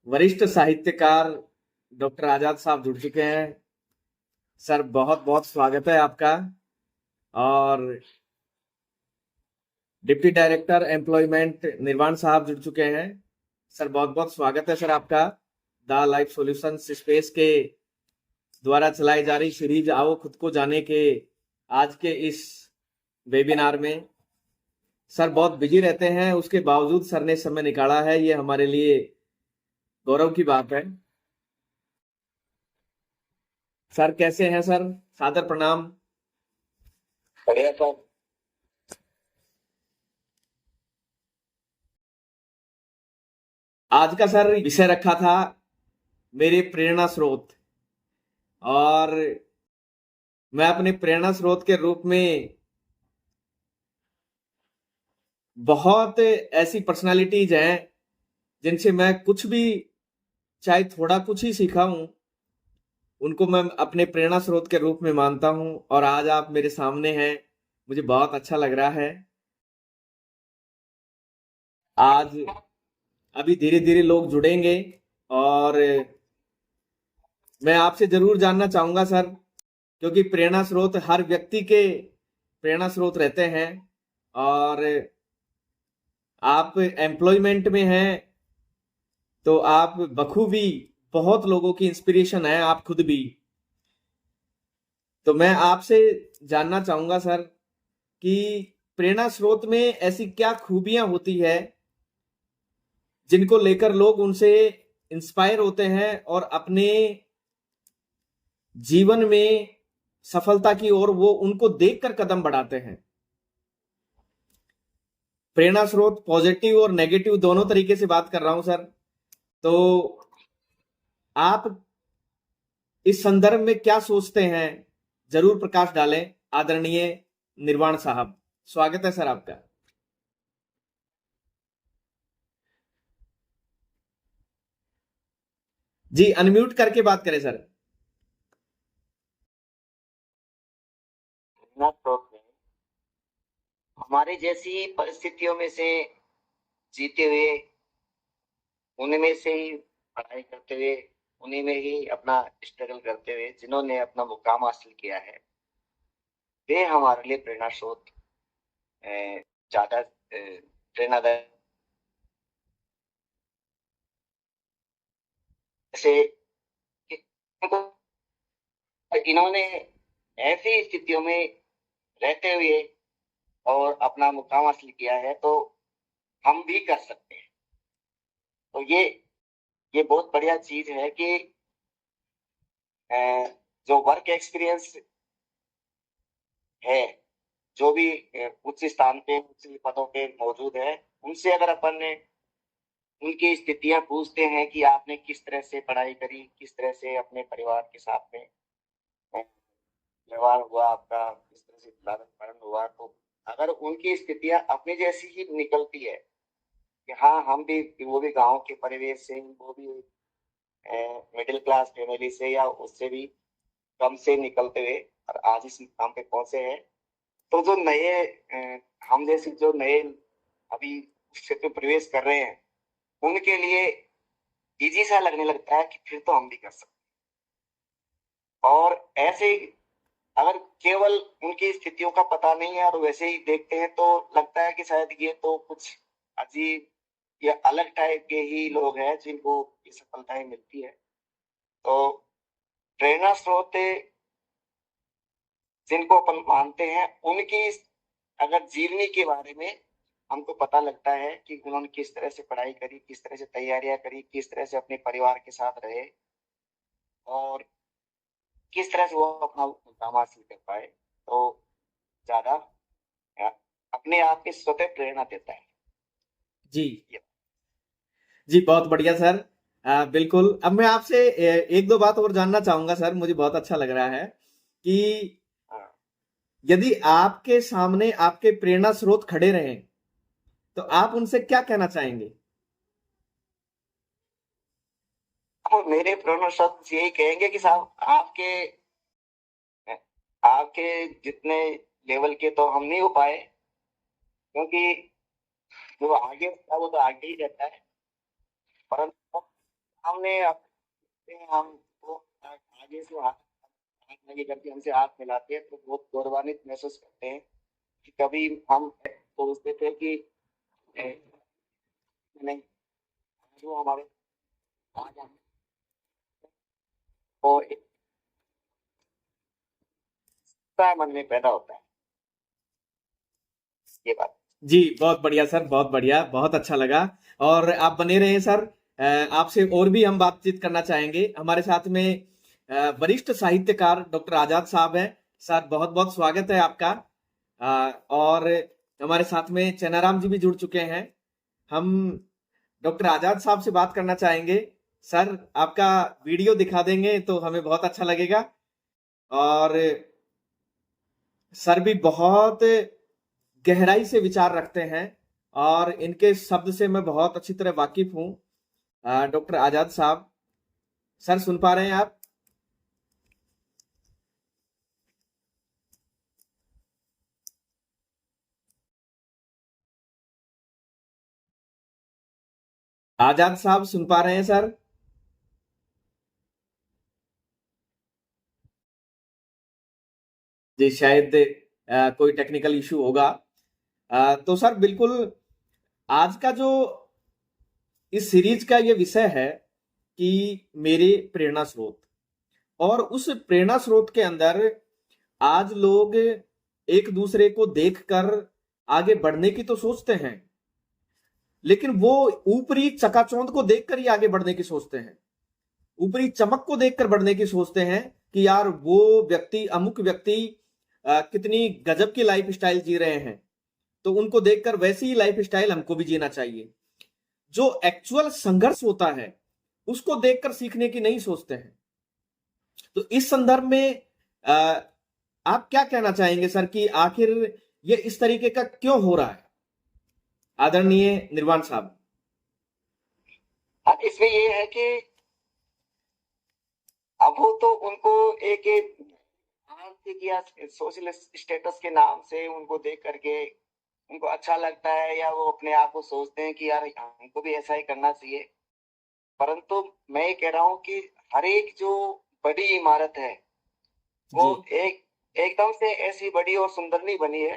वरिष्ठ साहित्यकार डॉक्टर आजाद साहब जुड़ चुके हैं। सर बहुत बहुत स्वागत है आपका। और डिप्टी डायरेक्टर एम्प्लॉयमेंट निर्वाण साहब जुड़ चुके हैं। सर बहुत बहुत स्वागत है सर आपका द लाइफ सॉल्यूशंस स्पेस के द्वारा चलाई जा रही सीरीज आओ खुद को जाने के आज के इस वेबिनार में। सर बहुत बिजी रहते हैं, उसके बावजूद सर ने समय निकाला है, ये हमारे लिए गौरव की बात है। सर कैसे हैं सर? सादर प्रणाम। बढ़िया सर। आज का सर विषय रखा था मेरे प्रेरणा स्रोत। और मैं अपने प्रेरणा स्रोत के रूप में बहुत ऐसी पर्सनालिटीज हैं जिनसे मैं कुछ भी, चाहे थोड़ा कुछ ही सीखा हूं, उनको मैं अपने प्रेरणा स्रोत के रूप में मानता हूं। और आज आप मेरे सामने हैं, मुझे बहुत अच्छा लग रहा है। आज अभी धीरे धीरे लोग जुड़ेंगे और मैं आपसे जरूर जानना चाहूंगा सर, क्योंकि प्रेरणा स्रोत हर व्यक्ति के प्रेरणा स्रोत रहते हैं। और आप एम्प्लॉयमेंट में हैं तो आप बखूबी बहुत लोगों की इंस्पिरेशन है, आप खुद भी। तो मैं आपसे जानना चाहूंगा सर कि प्रेरणा स्रोत में ऐसी क्या खूबियां होती है जिनको लेकर लोग उनसे इंस्पायर होते हैं और अपने जीवन में सफलता की ओर वो उनको देखकर कदम बढ़ाते हैं। प्रेरणा स्रोत पॉजिटिव और नेगेटिव दोनों तरीके से बात कर रहा हूं सर। तो आप इस संदर्भ में क्या सोचते हैं, जरूर प्रकाश डालें। आदरणीय निर्वाण साहब, स्वागत है सर आपका। जी अनम्यूट करके बात करें सर। प्रेरणा स्रोत में हमारे जैसी परिस्थितियों में से जीते हुए, उनमें से ही पढ़ाई करते हुए, उन्हीं में ही अपना स्ट्रगल करते हुए जिन्होंने अपना मुकाम हासिल किया है, वे हमारे लिए प्रेरणा स्रोत ज्यादा प्रेरणादायक। जैसे इन्होंने ऐसी स्थितियों में रहते हुए और अपना मुकाम हासिल किया है, तो हम भी कर सकते हैं। तो ये बहुत बढ़िया चीज है कि अ, जो वर्क एक्सपीरियंस है, जो भी उच्च स्थान पे उच्च पदों पे मौजूद है, उनसे अगर अपन ने उनकी स्थितियां पूछते हैं कि आपने किस तरह से पढ़ाई करी, किस तरह से अपने परिवार के साथ में अ, व्यवहार हुआ आपका, किस तरह से लालन पालन हुआ, तो अगर उनकी स्थितियां अपनी जैसी ही निकलती है कि हाँ हम भी, वो भी गांव के परिवेश से, वो भी मिडिल क्लास फैमिली से या उससे भी कम से निकलते हुए और आज इस मुकाम पे पहुंचे हैं, तो जो नए हम जैसे जो नए अभी उस क्षेत्र में प्रवेश कर रहे हैं, उनके लिए इजी सा लगने लगता है कि फिर तो हम भी कर सकते हैं। और ऐसे ही अगर केवल उनकी स्थितियों का पता नहीं है और वैसे ही देखते हैं, तो लगता है कि शायद ये तो कुछ अजीब या अलग टाइप के ही लोग हैं जिनको ये सफलताएं मिलती है। तो प्रेरणा स्रोत जिनको अपन मानते हैं, उनकी अगर जीवनी के बारे में हमको पता लगता है कि उन्होंने किस तरह से पढ़ाई करी, किस तरह से तैयारियां करी, किस तरह से अपने परिवार के साथ रहे और किस तरह से वो अपना मुकाम हासिल कर पाए, तो ज्यादा अ, अपने आप में स्वतः प्रेरणा देता है जी ये। जी बहुत बढ़िया सर। बिल्कुल। अब मैं आपसे एक दो बात और जानना चाहूंगा सर, मुझे बहुत अच्छा लग रहा है कि हाँ। यदि आपके सामने आपके प्रेरणा स्रोत खड़े रहें तो आप उनसे क्या कहना चाहेंगे? अब मेरे प्रेरणा शब्द यही कहेंगे कि साहब आपके जितने लेवल के तो हम नहीं हो पाए, क्योंकि जो आगे होता है वो तो आगे ही रहता है, परंतु हमने हमको आगे से हाथ आगे करके हमसे हाथ मिलाते हैं तो बहुत गौरवान्वित महसूस करते हैं कि कभी हम सोचते थे कि ए, नहीं, जो हमारे आज हम और एक उत्साह मन में पैदा होता है ये बात। जी, बहुत बढ़िया सर, बहुत बढ़िया, बहुत अच्छा लगा। और आप बने रहें सर। आपसे और भी हम बातचीत करना चाहेंगे। हमारे साथ में वरिष्ठ साहित्यकार डॉक्टर आजाद साहब हैं। सर, बहुत बहुत स्वागत है आपका। और हमारे साथ में चेनाराम जी भी जुड़ चुके हैं। हम डॉक्टर आजाद साहब से बात करना चाहेंगे। सर, आपका वीडियो दिखा देंगे तो हमें बहुत अच्छा लगेगा। और सर भी बहुत गहराई से विचार रखते हैं और इनके शब्द से मैं बहुत अच्छी तरह वाकिफ हूँ। डॉक्टर आजाद साहब, सर सुन पा रहे हैं आप? आजाद साहब सुन पा रहे हैं सर? जी, शायद कोई टेक्निकल इशू होगा। तो सर बिल्कुल, आज का जो इस सीरीज का ये विषय है कि मेरे प्रेरणा स्रोत, और उस प्रेरणा स्रोत के अंदर आज लोग एक दूसरे को देखकर आगे बढ़ने की तो सोचते हैं, लेकिन वो ऊपरी चकाचौंध को देखकर ही आगे बढ़ने की सोचते हैं। ऊपरी चमक को देखकर बढ़ने की सोचते हैं कि यार वो व्यक्ति, अमुक व्यक्ति कितनी गजब की लाइफ स्टाइल जी रहे हैं, तो उनको देखकर वैसी ही लाइफ स्टाइल हमको भी जीना चाहिए। जो एक्चुअल संघर्ष होता है उसको देखकर सीखने की नहीं सोचते हैं। तो इस संदर्भ में अ, आप क्या कहना चाहेंगे सर कि आखिर ये इस तरीके का क्यों हो रहा है, आदरणीय निर्वाण साहब? अब इसमें ये है कि अब वो तो उनको एक आर्थिक या सोशल स्टेटस के नाम से उनको देख करके उनको अच्छा लगता है या वो अपने आप को सोचते हैं कि यार हमको भी ऐसा ही करना चाहिए। परंतु मैं ये कह रहा हूँ कि हर एक जो बड़ी इमारत है वो जी। एक एकदम से ऐसी बड़ी और सुंदर नहीं बनी है।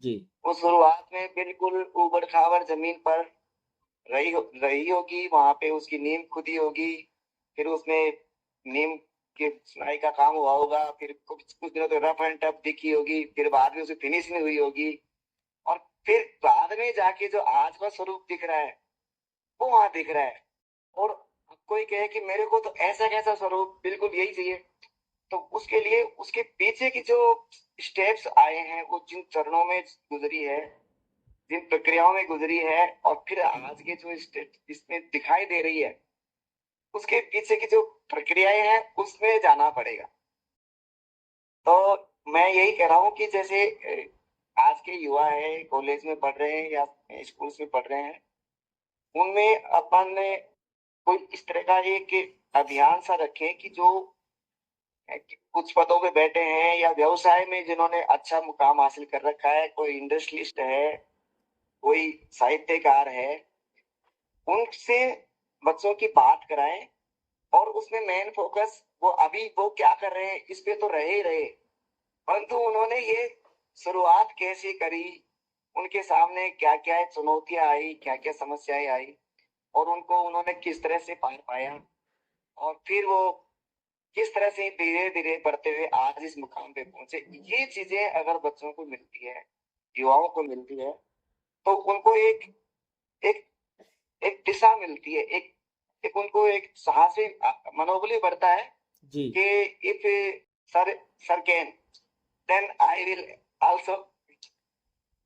जी। वो शुरुआत में बिल्कुल ऊबड़ खाबड़ जमीन पर रही होगी, वहां पे उसकी नींव खुदी होगी, फिर उसमें नीम के सुनाई का काम हुआ होगा, फिर कुछ कुछ दिनों तक रफ एंड टफ दिखी होगी, फिर बाद में उसे फिनिश नहीं हुई होगी, और फिर बाद में जाके जो आज का स्वरूप दिख रहा है वो वहां दिख रहा है। और अब कोई कहे कि मेरे को तो ऐसा कैसा स्वरूप बिल्कुल यही चाहिए, तो उसके लिए उसके पीछे की जो स्टेप्स आए हैं, वो जिन चरणों में गुजरी है, जिन प्रक्रियाओं में गुजरी है, और फिर आज के जो स्टेप इसमें दिखाई दे रही है, उसके पीछे की जो प्रक्रियाएं हैं उसमें जाना पड़ेगा। तो मैं यही कह रहा हूँ कि जैसे आज के युवा है, कॉलेज में पढ़ रहे हैं या स्कूल्स में पढ़ रहे हैं, उनमें अपन कोई इस तरह का एक अभियान सा रखें कि जो कुछ पदों पे बैठे हैं या व्यवसाय में जिन्होंने अच्छा मुकाम हासिल कर रखा है, कोई इंडस्ट्रियलिस्ट है, कोई साहित्यकार है, उनसे बच्चों की बात कराएं, और उसमें मेन फोकस वो अभी वो क्या कर रहे हैं इस पे तो रहे ही रहे, परंतु उन्होंने ये शुरुआत कैसे करी, उनके सामने क्या क्या चुनौतियां आई, क्या क्या समस्याएं आई, और उनको उन्होंने किस तरह से पार पाया, और फिर वो किस तरह से धीरे धीरे बढ़ते हुए आज इस मुकाम पे पहुंचे। ये चीजें अगर बच्चों को मिलती है, युवाओं को मिलती है, तो उनको एक एक एक दिशा मिलती है, एक एक उनको एक साहसी मनोबल बढ़ता है जी। कि if sir sir can then I will also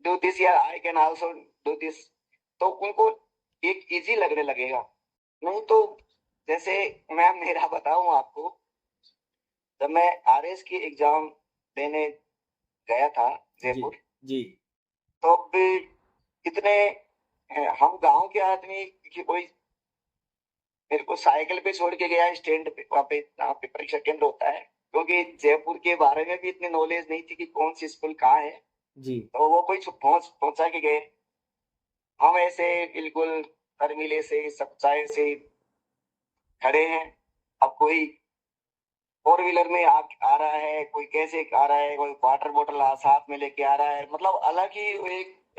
do this, या I can also do this. तो उनको एक इजी लगने लगेगा। नहीं तो जैसे मैं मेरा बताऊं आपको, जब मैं आरएस की एग्जाम देने गया था जी। जयपुर, जी। तो भी इतने हम गांव के आदमी कि कोई मेरे को साइकिल पे छोड़ के गया स्टैंड पे, वहाँ पे परीक्षा केंद्र होता है, क्योंकि जयपुर के बारे में भी इतनी नॉलेज नहीं थी कि कौन सी स्कूल कहाँ है। जी। तो वो कोई पहुंचा के गए, हम ऐसे बिल्कुल शर्मीले से सच्चाई से खड़े हैं। अब कोई फोर व्हीलर में आ रहा है, कोई कैसे आ रहा है, कोई वाटर बोतल साथ में लेके आ रहा है, मतलब अलग ही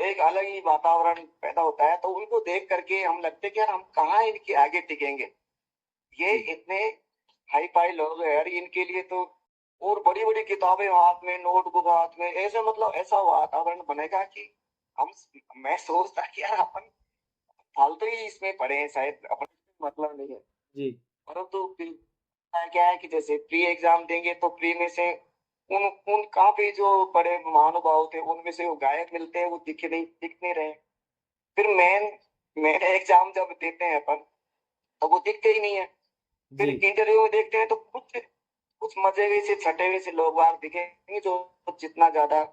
एक अलग ही वातावरण पैदा होता है। तो उनको देख करके हम लगते हैं कि यार हम कहाँ इनके आगे टिकेंगे, ये जी इतने हाई फाई लोग हैं यार, इनके लिए तो और बड़ी बड़ी किताबें हाथ में, नोटबुक हाथ में, ऐसे मतलब ऐसा वातावरण बनेगा कि हम मैं सोचता कि यार अपन फालतू ही इसमें पड़े हैं, शायद अपन मतलब नहीं है। जी परंतु फिर क्या है कि जैसे प्री एग्जाम देंगे तो प्री में से उन उन काफी जो बड़े महानुभाव थे उनमें से वो गायब मिलते हैं, वो दिख नहीं रहे। फिर मेन मेन एग्जाम जब देते हैं अपन तो वो दिखते ही नहीं है। फिर जी इंटरव्यू में देखते हैं तो कुछ मजे हुए से छटे हुए से लोग बाग दिखेंगे जो जितना ज्यादा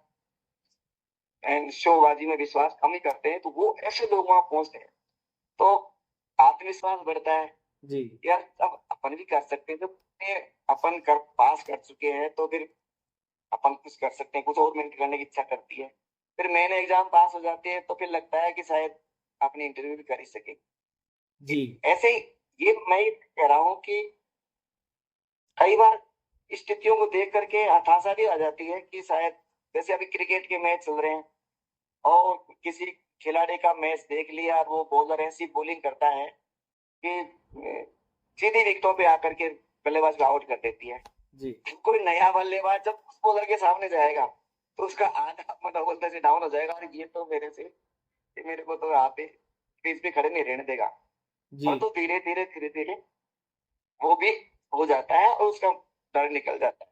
शोबाजी में विश्वास कम ही करते हैं, तो वो ऐसे लोग वहां पहुंचते हैं। तो आत्मविश्वास बढ़ता है जी यार, अब अपन भी कर सकते हैं। जब ये अपन कर पास कर चुके हैं तो फिर अपन कुछ कर सकते हैं, कुछ और मिनट करने की इच्छा करती है। फिर मैंने एग्जाम पास हो जाती है तो फिर लगता है कि शायद अपनी इंटरव्यू भी कर ही सके। जी ऐसे ही ये मैं ये कह रहा हूँ कि कई बार स्थितियों को देख करके हताशा भी आ जाती है कि शायद जैसे अभी क्रिकेट के मैच चल रहे हैं और किसी खिलाड़ी का मैच देख लिया और वो बॉलर ऐसी बॉलिंग करता है कि सीधी विकेटों पे आकर के बल्लेबाज को आउट कर देती है। जी कोई नया बल्लेबाज जब उस बॉलर के सामने जाएगा तो उसका आधा मनोबल से डाउन हो जाएगा और ये तो मेरे को तो यहाँ पे क्रीज पे खड़े नहीं रहने देगा। जी और तो धीरे धीरे वो भी हो जाता है और उसका डर निकल जाता है।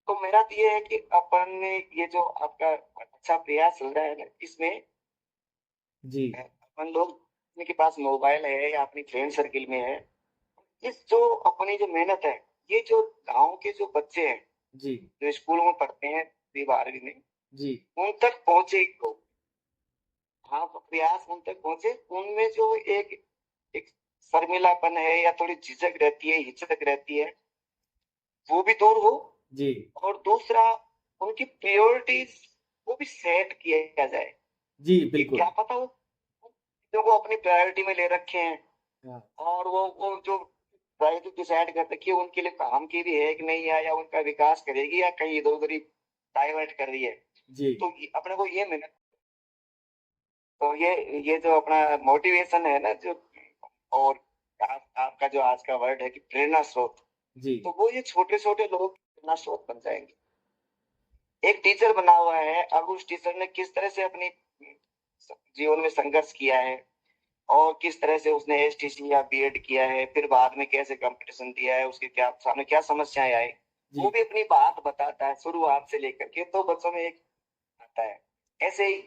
तो मेरा तो ये है कि अपन ने ये जो आपका अच्छा प्रयास चल रहा है ना, इसमें जी अपन लोग के पास मोबाइल है या अपनी फ्रेंड सर्किल में है, इस जो अपनी जो मेहनत है, ये जो गांव के जो बच्चे हैं जी जो स्कूल में पढ़ते हैं 12वीं में, जी उन तक पहुंचे तो हाँ तो प्रयास उन तक पहुंचे। उनमें जो एक शर्मिलापन है या थोड़ी झिझक रहती है, हिचक रहती है, वो भी दूर हो। जी और दूसरा, उनकी प्रायोरिटीज वो भी सेट किया जाए जी कि क्या बिल्कुल पता वो चीजों को अपनी प्रायोरिटी में ले रखे हैं हाँ और वो जो प्रायोरिटी डिसाइड कर रखी है उनके लिए काम की भी है कि नहीं है, या उनका विकास करेगी या कहीं इधर उधर ही डाइवर्ट कर रही है। जी तो अपने को ये मेहनत, तो ये जो अपना मोटिवेशन है ना जो, और आपका जो आज का वर्ड है कि प्रेरणा स्रोत, जी तो वो ये छोटे छोटे लोग प्रेरणा स्रोत बन जाएंगे। एक टीचर बना हुआ है, अब उस टीचर ने किस तरह से अपनी जीवन में संघर्ष किया है और किस तरह से उसने एसटीसी या बीएड किया है, फिर बाद में कैसे कंपटीशन दिया है, उसके क्या सामने क्या समस्याएं आई, जी वो भी अपनी बात बताता है शुरुआत से लेकर के, तो बच्चों में एक आता है। ऐसे ही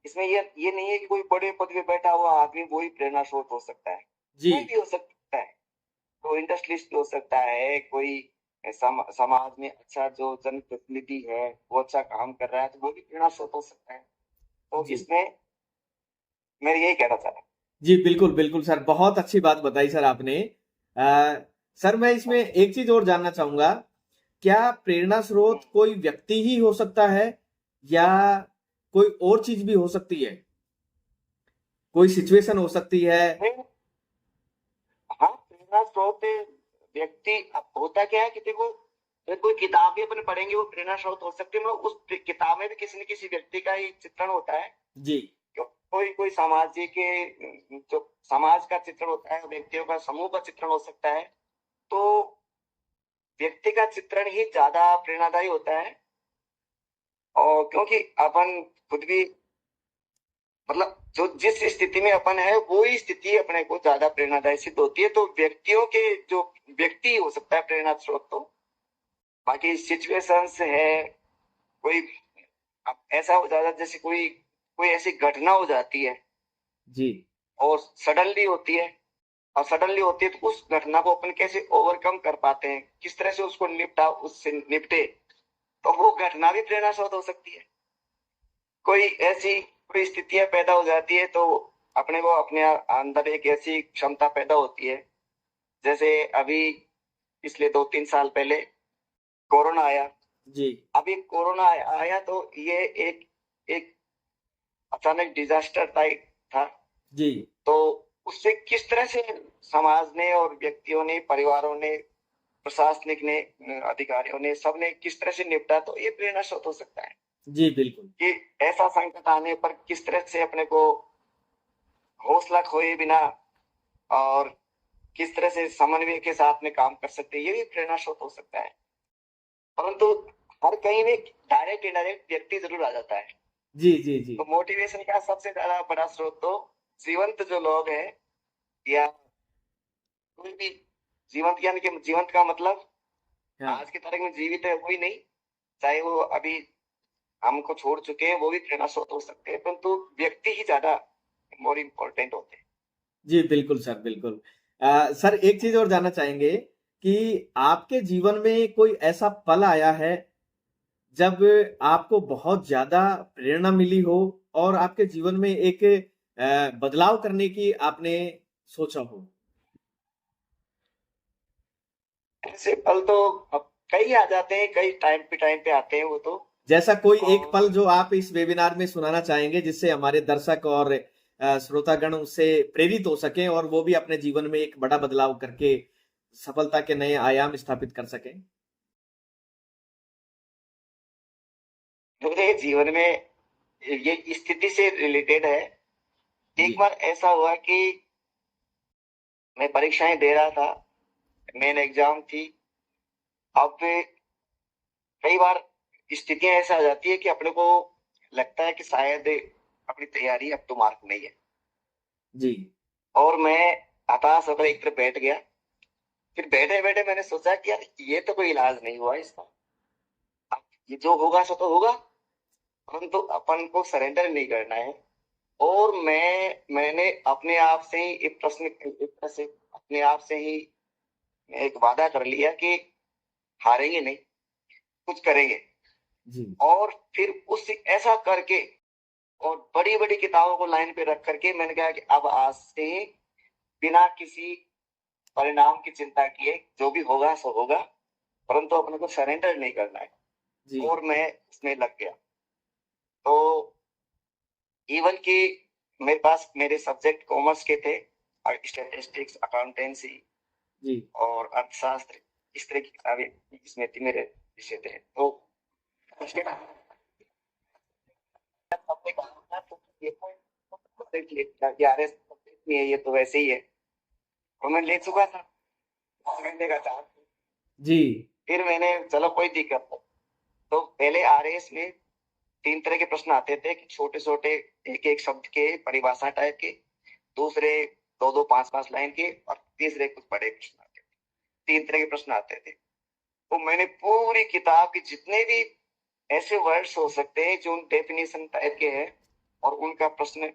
इसमें ये नहीं है कि कोई बड़े पद पे बैठा हुआ आदमी वही प्रेरणा स्रोत हो सकता है, जी कोई भी हो सकता है। तो इंडस्ट्रियलिस्ट हो सकता है, कोई समाज में अच्छा जो जनप्रतिनिधि है वो अच्छा काम कर रहा है, तो वो भी प्रेरणा स्रोत हो सकता है। तो जी इसमें मैं यही कहना चाह रहा जी बिल्कुल बिल्कुल सर, बहुत अच्छी बात बताई सर आपने। सर मैं इसमें एक चीज और जानना चाहूंगा, क्या प्रेरणा हूँ। स्रोत कोई व्यक्ति ही हो सकता है या कोई और चीज भी हो सकती है, कोई सिचुएशन हो सकती है? नहीं, हाँ प्रेरणा स्रोत व्यक्ति, अब होता क्या है कि देखो, अगर कोई किताब भी अपन पढ़ेंगे वो प्रेरणा स्रोत हो सकती है, मतलब उस किताब में भी किसी न किसी व्यक्ति का ही चित्रण होता है। जी कोई कोई सामाजिक के जो समाज का चित्रण होता है, व्यक्तियों का समूह का चित्रण हो सकता है। तो व्यक्ति का चित्रण ही ज्यादा प्रेरणादायी होता है। और क्योंकि अपन खुद भी मतलब जो जिस स्थिति में अपन है वो ही स्थिति अपने को ज्यादा प्रेरणादायी सिद्ध होती है। तो व्यक्तियों के जो व्यक्ति हो सकता है प्रेरणा स्रोत, तो बाकी सिचुएशंस है, कोई अब ऐसा हो जाता है जैसे कोई कोई ऐसी घटना हो जाती है जी और सडनली होती है, और सडनली होती है तो उस घटना को अपन कैसे ओवरकम कर पाते हैं, किस तरह से उसको उससे निपटे, तो वो घटना भी प्रेरणा स्रोत हो सकती है। कोई ऐसी कोई स्थितियां पैदा हो जाती है तो अपने को अपने अंदर एक ऐसी क्षमता पैदा होती है, जैसे अभी पिछले 2-3 साल पहले कोरोना आया। जी अभी कोरोना आया तो ये एक एक अचानक डिजास्टर टाइप था। जी तो उससे किस तरह से समाज ने और व्यक्तियों ने, परिवारों ने, प्रशासनिक ने, अधिकारियों ने, सबने किस तरह से निपटा, तो ये प्रेरणा स्रोत हो सकता है जी बिल्कुल। कि ऐसा संकट आने पर किस तरह से अपने को हौसला खोए बिना और किस तरह से समन्वय के साथ में काम कर सकते हैं, ये भी प्रेरणा स्रोत हो सकता है। परंतु हर कहीं में डायरेक्ट इनडायरेक्ट व्यक्ति जरूर आ जाता है। जी जी जी। तो मोटिवेशन का सबसे ज्यादा बड़ा स्रोत तो जीवंत जो लोग हैं, या कोई भी जीवंत, यानी कि जीवंत का मतलब हाँ आज के तारीख में जीवित है वही नहीं, चाहे वो अभी हमको छोड़ चुके हैं वो भी प्रेरणा स्रोत हो सकते हैं, परंतु व्यक्ति ही ज्यादा मोर इम्पोर्टेंट होते हैं। जी बिल्कुल सर, बिल्कुल। सर एक चीज और जानना चाहेंगे कि आपके जीवन में कोई ऐसा पल आया है जब आपको बहुत ज्यादा प्रेरणा मिली हो और आपके जीवन में एक बदलाव करने की आपने सोचा हो? ऐसे पल तो अब कई आ जाते हैं, कई टाइम पे आते हैं वो तो। जैसा कोई एक पल और जो आप इस वेबिनार में सुनाना चाहेंगे जिससे हमारे दर्शक और श्रोतागण उससे प्रेरित हो सकें और वो भी अपने जीवन में एक बड़ा बदलाव करके सफलता के नए आयाम स्थापित कर सकें। मेरे जीवन में ये स्थिति से रिलेटेड है। जी एक बार ऐसा हुआ कि मैं परीक्षाएं दे रहा था, मेन एग्जाम थी। अब कई बार स्थितियां ऐसा आ जाती है कि अपने को लगता है कि शायद अपनी तैयारी अब तो मार्क नहीं है, जी और मैं हताश होकर एक तरफ बैठ गया। फिर बैठे बैठे मैंने सोचा कि यार ये तो कोई इलाज नहीं हुआ इसका, अब ये जो होगा सो तो होगा, परंतु अपन को सरेंडर नहीं करना है। और मैंने अपने आप से ही एक प्रश्न, एक तरह से अपने आप से ही एक वादा कर लिया कि हारेंगे नहीं, कुछ करेंगे। जी और फिर उस ऐसा करके और बड़ी बड़ी किताबों को लाइन पे रख करके मैंने कहा कि अब आज से बिना किसी परिणाम की चिंता किए जो भी होगा सो होगा, परंतु अपने को सरेंडर नहीं करना है। जी और मैं इसमें लग गया। तो इवन कि मेरे पास मेरे सब्जेक्ट कॉमर्स के थे, स्टैटिस्टिक्स, अकाउंटेंसी जी और अर्थशास्त्र, इस तरह की किताबें इसमें थी, मेरे विषय थे। तो उसके बाद सबने कहा तो ये सब्जेक्ट ले यार, सब्जेक्ट नहीं है ये तो वैसे ही है, और मैं ले चुका था घंटे का चार्ज। जी फिर मैंने चलो कोई दिक्कत नहीं। तो पहले आरएएस में 3 तरह के प्रश्न आते थे कि छोटे छोटे एक एक शब्द के परिभाषा टाइप के, दूसरे 2-2, 5-5 लाइन के, और तीसरे कुछ बड़े प्रश्न आते थे। 3 तरह के प्रश्न आते थे। तो मैंने पूरी किताब के जितने भी ऐसे वर्ड्स हो सकते हैं जो डेफिनेशन टाइप के हैं और उनका प्रश्न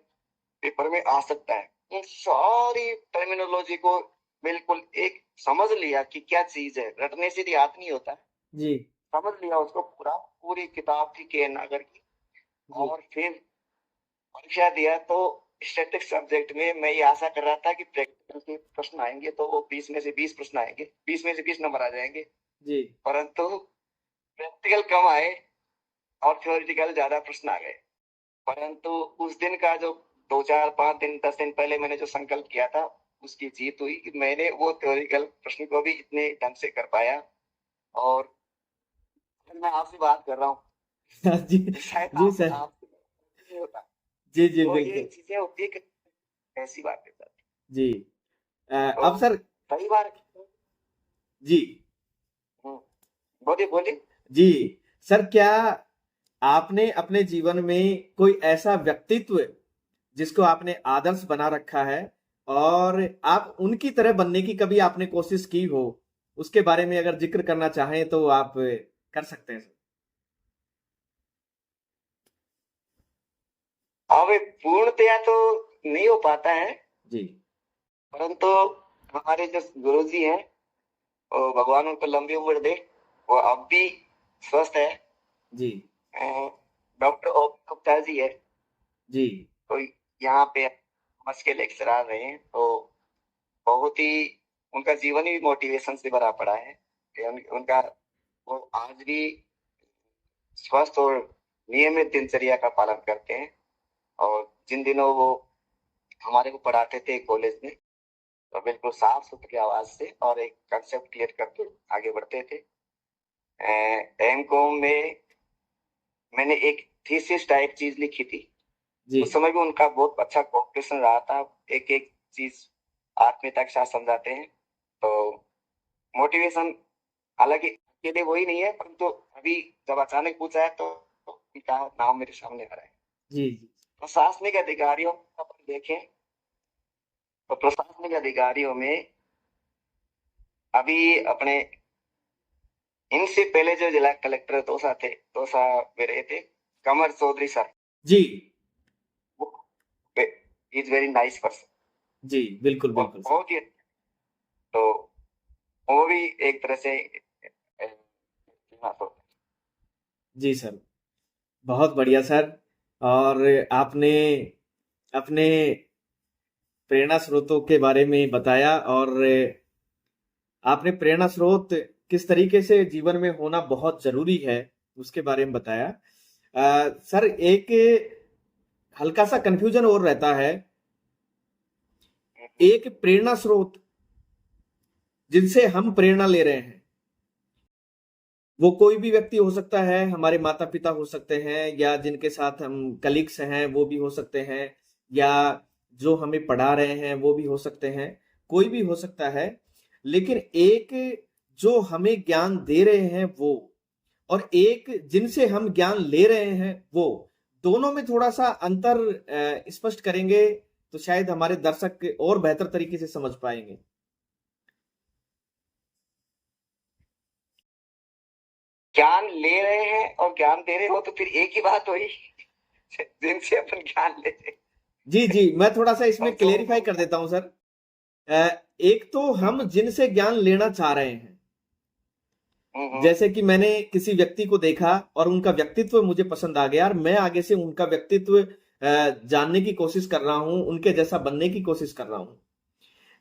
पेपर में आ सकता है, उन सारी टर्मिनोलॉजी को बिल्कुल एक समझ लिया कि क्या चीज है, रटने से याद नहीं होता, जी समझ लिया उसको पूरा, पूरी किताब थी के नागर की। जी और फिर परीक्षा दिया। तो स्टैटिस्टिक्स सब्जेक्ट में मैं ये आशा कर रहा था कि प्रैक्टिकल के प्रश्न आएंगे तो वो 20 में से 20 प्रश्न आएंगे, 20 में से 20 नंबर आ जाएंगे, जी परंतु प्रैक्टिकल कम आए और थ्योरेटिकल ज्यादा प्रश्न आ गए। परंतु उस दिन का जो 2, 4, 5 दिन, 10 दिन पहले मैंने जो संकल्प किया था उसकी जीत हुई कि मैंने वो थ्योरेटिकल प्रश्न को भी इतने ढंग से कर पाया। और मैं आपसे बात कर रहा हूँ, जी शायद जी आप सर। आप नहीं होता। जी जी तो ये बिल्कुल। चीजें होती है कि ऐसी बात है सर। जी तो अब सर। कई बार जी हम्म, बोलिए बोलिए। जी सर, क्या आपने अपने जीवन में कोई ऐसा व्यक्तित्व जिसको आपने आदर्श बना रखा है और आप उनकी तरह बनने की कभी आपने कोशिश की हो, उसके बारे में अगर जिक्र करना चाहें तो आप कर सकते हैं सर। अब पूर्णतया तो नहीं हो पाता है, जी परंतु हमारे जो गुरु जी हैं, वो भगवान उनको लंबी उम्र दे, वो अब भी स्वस्थ है। जी डॉक्टर ओ गुप्ता जी है, जी तो यहाँ पे कॉमर्स के लेक्चरर रहे हैं। तो बहुत ही उनका जीवन ही मोटिवेशन से भरा पड़ा है कि उनका वो आज भी स्वस्थ और नियमित दिनचर्या का पालन करते हैं। और जिन दिनों वो हमारे को पढ़ाते थे कॉलेज में, तो बिल्कुल साफ सुथरी आवाज से और एक कंसेप्ट क्लियर करके आगे बढ़ते थे। एम कॉम में मैंने एक थीसिस टाइप चीज लिखी थी। जी उस समय भी उनका बहुत अच्छा कॉम्पिटिशन रहा था, एक एक चीज आत्मीयता के साथ समझाते हैं। तो मोटिवेशन हालांकि अकेले वही नहीं है, परंतु अभी जब अचानक पूछा है तो उनका नाम मेरे सामने आ रहा है। जी जी प्रशासनिक अधिकारियों का अपन देखें तो प्रशासनिक अधिकारियों में अभी अपने इनसे पहले जो जिला कलेक्टर दौसा में रहे थे, कमर चौधरी सर, जी वो इज वेरी नाइस पर्सन जी बिल्कुल और बिल्कुल सर। बहुत ही, तो वो भी एक तरह से तो जी सर, बहुत बढ़िया सर। और आपने अपने प्रेरणा स्रोतों के बारे में बताया, और आपने प्रेरणा स्रोत किस तरीके से जीवन में होना बहुत जरूरी है उसके बारे में बताया। सर, एक हल्का सा कंफ्यूजन और रहता है। एक प्रेरणा स्रोत जिनसे हम प्रेरणा ले रहे हैं, वो कोई भी व्यक्ति हो सकता है, हमारे माता पिता हो सकते हैं, या जिनके साथ हम कलीग्स हैं वो भी हो सकते हैं, या जो हमें पढ़ा रहे हैं वो भी हो सकते हैं, कोई भी हो सकता है। लेकिन एक जो हमें ज्ञान दे रहे हैं वो, और एक जिनसे हम ज्ञान ले रहे हैं वो, दोनों में थोड़ा सा अंतर स्पष्ट करेंगे तो शायद हमारे दर्शक और बेहतर तरीके से समझ पाएंगे। ज्ञान ले रहे हैं और ज्ञान दे रहे हो तो फिर एक ही बात हुई जिनसे अपन ज्ञान लेते जी जी, मैं थोड़ा सा इसमें और जो क्लेरिफाई कर देता हूं सर। एक तो हम जिनसे ज्ञान लेना चाह रहे हैं, हम्म, जैसे कि मैंने किसी व्यक्ति को देखा और उनका व्यक्तित्व मुझे पसंद आ गया, और मैं आगे से उनका व्यक्तित्व जानने की कोशिश कर रहा हूं, उनके जैसा बनने की कोशिश कर रहा हूं।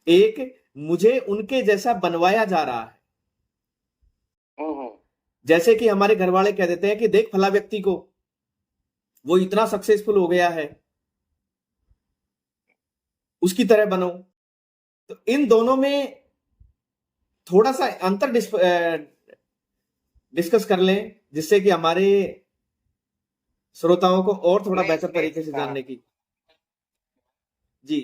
एक मुझे उनके जैसा बनवाया जा रहा है। हम्म, जैसे कि हमारे घर वाले कह देते हैं कि देख फला व्यक्ति को, वो इतना सक्सेसफुल हो गया है, उसकी तरह बनो। तो इन दोनों में थोड़ा सा अंतर डिस्कस कर लें, जिससे कि हमारे श्रोताओं को और थोड़ा नहीं बेहतर इसमें तरीके से जानने की। जी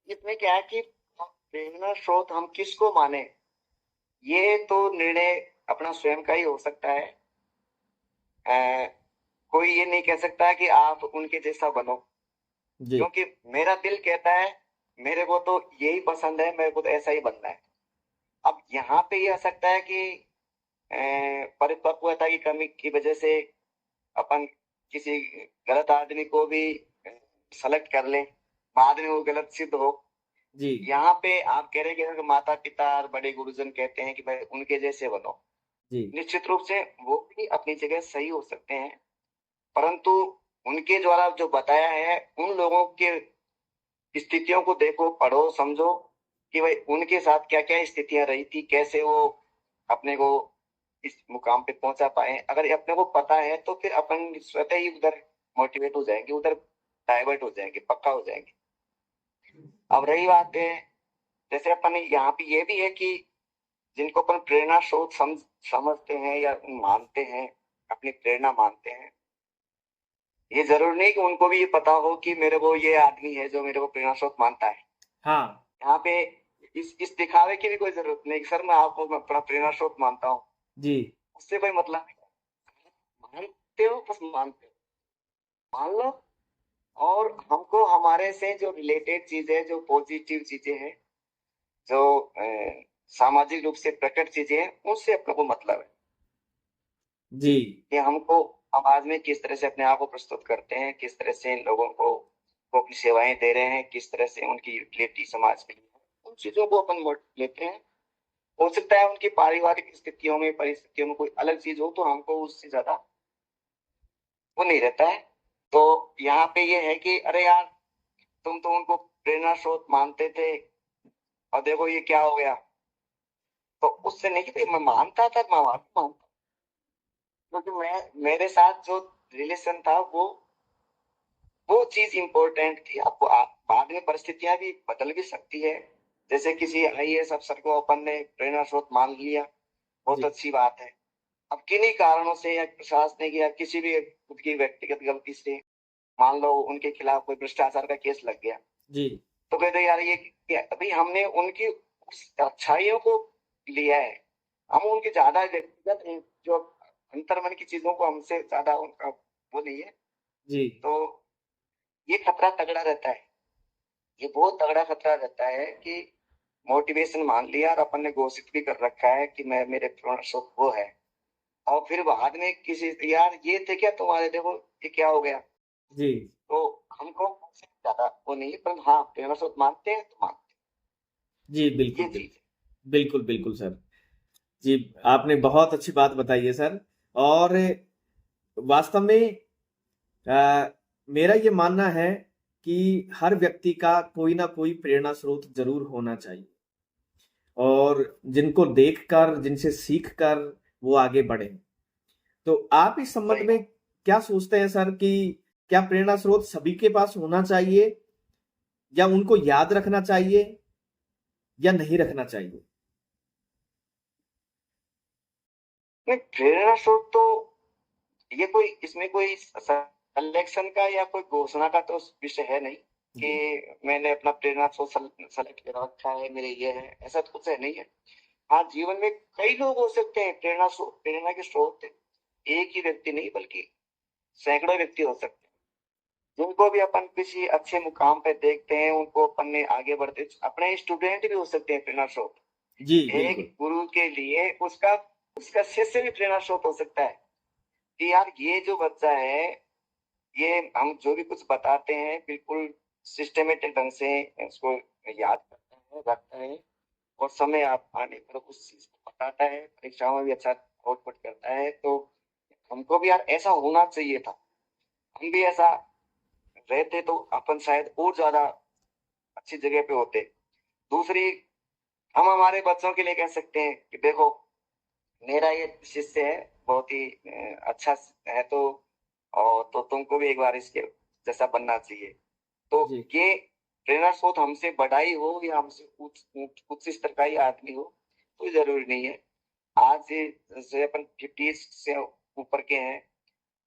इसमें क्या है कि प्रेरणा स्रोत हम किसको माने, ये तो निर्णय अपना स्वयं का ही हो सकता है। अ, कोई ये नहीं कह सकता कि आप उनके जैसा बनो, जी क्योंकि मेरा दिल कहता है मेरे को तो यही पसंद है, मेरे को तो ऐसा ही बनना है। अब यहाँ पे ये आ सकता है कि परिपक्वता की कमी की वजह से अपन किसी गलत आदमी को भी सेलेक्ट कर लें, बाद में वो गलत सिद्ध हो। जी यहाँ पे आप कह रहे हैं कि अगर माता पिता और बड़े गुरुजन कहते हैं कि भाई उनके जैसे बनो, जी निश्चित रूप से वो भी अपनी जगह सही हो सकते हैं, परंतु उनके द्वारा जो बताया है उन लोगों के स्थितियों को देखो, पढ़ो, समझो कि भाई उनके साथ क्या क्या स्थितियां रही थी, कैसे वो अपने को इस मुकाम पे पहुंचा पाए। अगर ये अपने को पता है तो फिर अपन स्वतः ही उधर मोटिवेट हो जाएंगे, उधर डाइवर्ट हो जाएंगे, पक्का हो जाएंगे। अब रही बात है, जैसे अपन यहाँ पे ये भी है कि जिनको अपन प्रेरणा स्रोत समझते हैं या मानते हैं, अपनी प्रेरणा मानते हैं, ये जरूर नहीं कि उनको भी ये पता हो कि मेरे को ये आदमी है जो मेरे को प्रेरणा स्रोत मानता है। हाँ यहाँ पे इस दिखावे की भी कोई जरूरत नहीं कि सर मैं आपको अपना प्रेरणा स्रोत मानता हूँ, जी उससे कोई मतलब नहीं। मानते हो बस मानते हो, मान लो। और हमको हमारे से जो रिलेटेड चीजें, जो पॉजिटिव चीजें हैं, जो सामाजिक रूप से प्रकट चीजें हैं, उससे अपने को मतलब है जी कि हमको समाज में किस तरह से अपने आप को प्रस्तुत करते हैं, किस तरह से इन लोगों को अपनी सेवाएं दे रहे हैं, किस तरह से उनकी यूटिलिटी समाज के लिए है, उन चीजों को अपन लेते हैं। हो सकता है उनकी पारिवारिक स्थितियों में, परिस्थितियों में कोई अलग चीज हो तो हमको उससे ज्यादा वो नहीं रहता है। तो यहाँ पे ये है कि अरे यार, तुम तो उनको प्रेरणा स्रोत मानते थे और देखो ये क्या हो गया। तो उससे नहीं कि भाई मैं मानता था, मैं मानता, क्योंकि मैं मेरे साथ जो रिलेशन था वो वो चीज इंपॉर्टेंट थी। आपको बाद में परिस्थितियां भी बदल भी सकती है। जैसे किसी आईएएस अफसर को अपन ने प्रेरणा स्रोत मान लिया, बहुत जी अच्छी बात है। अब किन्हीं कारणों से या प्रशासनिक या किसी भी खुद की व्यक्तिगत गलती से मान लो उनके खिलाफ कोई भ्रष्टाचार का केस लग गया, जी तो कहते हैं, यार ये अभी हमने उनकी उस अच्छाइयों को लिया है, हम उनके ज्यादा व्यक्तिगत जो अंतर्मन की चीजों को हमसे ज्यादा उनका वो नहीं है। जी तो ये खतरा तगड़ा रहता है, ये बहुत तगड़ा खतरा रहता है कि मोटिवेशन मान लिया और अपन ने घोषित भी कर रखा है कि मैं मेरे शौक वो है, और फिर बाद में किसी यार ये थे क्या तुम्हारे, देखो ये क्या हो गया। जी तो हमको ज्यादा वो नहीं है, पर हाँ प्रेरणा स्रोत मानते हैं तो मानते जी हैं, बिल्कुल ये चीज बिल्कुल बिल्कुल बिल्कुल सर। जी आपने बहुत अच्छी बात बताई है सर। और वास्तव में मेरा ये मानना है कि हर व्यक्ति का कोई ना कोई प्रेरणा स्रोत जरूर होना चाहिए, और जिनको देखकर जिनसे सीख कर वो आगे बढ़े। तो आप इस है। संबंध सही में बात। क्या सोचते हैं सर कि क्या प्रेरणा स्रोत सभी के पास होना चाहिए, या उनको याद रखना चाहिए, या नहीं रखना चाहिए? नहीं, प्रेरणा स्रोत तो ये कोई इसमें कोई सिलेक्शन का या कोई घोषणा का तो विषय है नहीं जी कि मैंने अपना प्रेरणा स्रोत सेलेक्ट कर रखा है, मेरे ये है, ऐसा तो कुछ है नहीं है। हाँ, जीवन में कई लोग हो सकते हैं प्रेरणा स्रोत, प्रेरणा के स्रोत एक ही व्यक्ति नहीं बल्कि सैकड़ों व्यक्ति हो सकते हैं, जिनको भी अपन किसी अच्छे मुकाम पे देखते हैं, उनको अपन ने आगे बढ़ते, अपने स्टूडेंट भी हो सकते हैं प्रेरणा स्रोत। जी एक बिल्कुल गुरु के लिए उसका उसका शिष्य भी प्रेरणा स्रोत हो सकता है कि यार ये जो बच्चा है, ये हम जो भी कुछ बताते हैं बिल्कुल सिस्टमेटिक ढंग से उसको याद करता है, रखता है, और समय आप आने पर उस चीज को बताता है, परीक्षाओं में भी अच्छा आउटपुट करता है। तो हमको भी यार ऐसा होना चाहिए था, हम भी ऐसा रहते तो अपन शायद और ज्यादा अच्छी जगह पे होते। दूसरी, हम हमारे बच्चों के लिए कह सकते हैं कि देखो मेरा ये शिष्य है, बहुत ही अच्छा है, तो और तो तुमको भी एक बार इसके जैसा बनना चाहिए। तो जी ये प्रेरणा स्रोत हमसे बड़ा ही हो या हमसे उच्च उच्च स्तर का ही आदमी हो, कोई जरूरी नहीं है। आज से अपन 50 से ऊपर के हैं,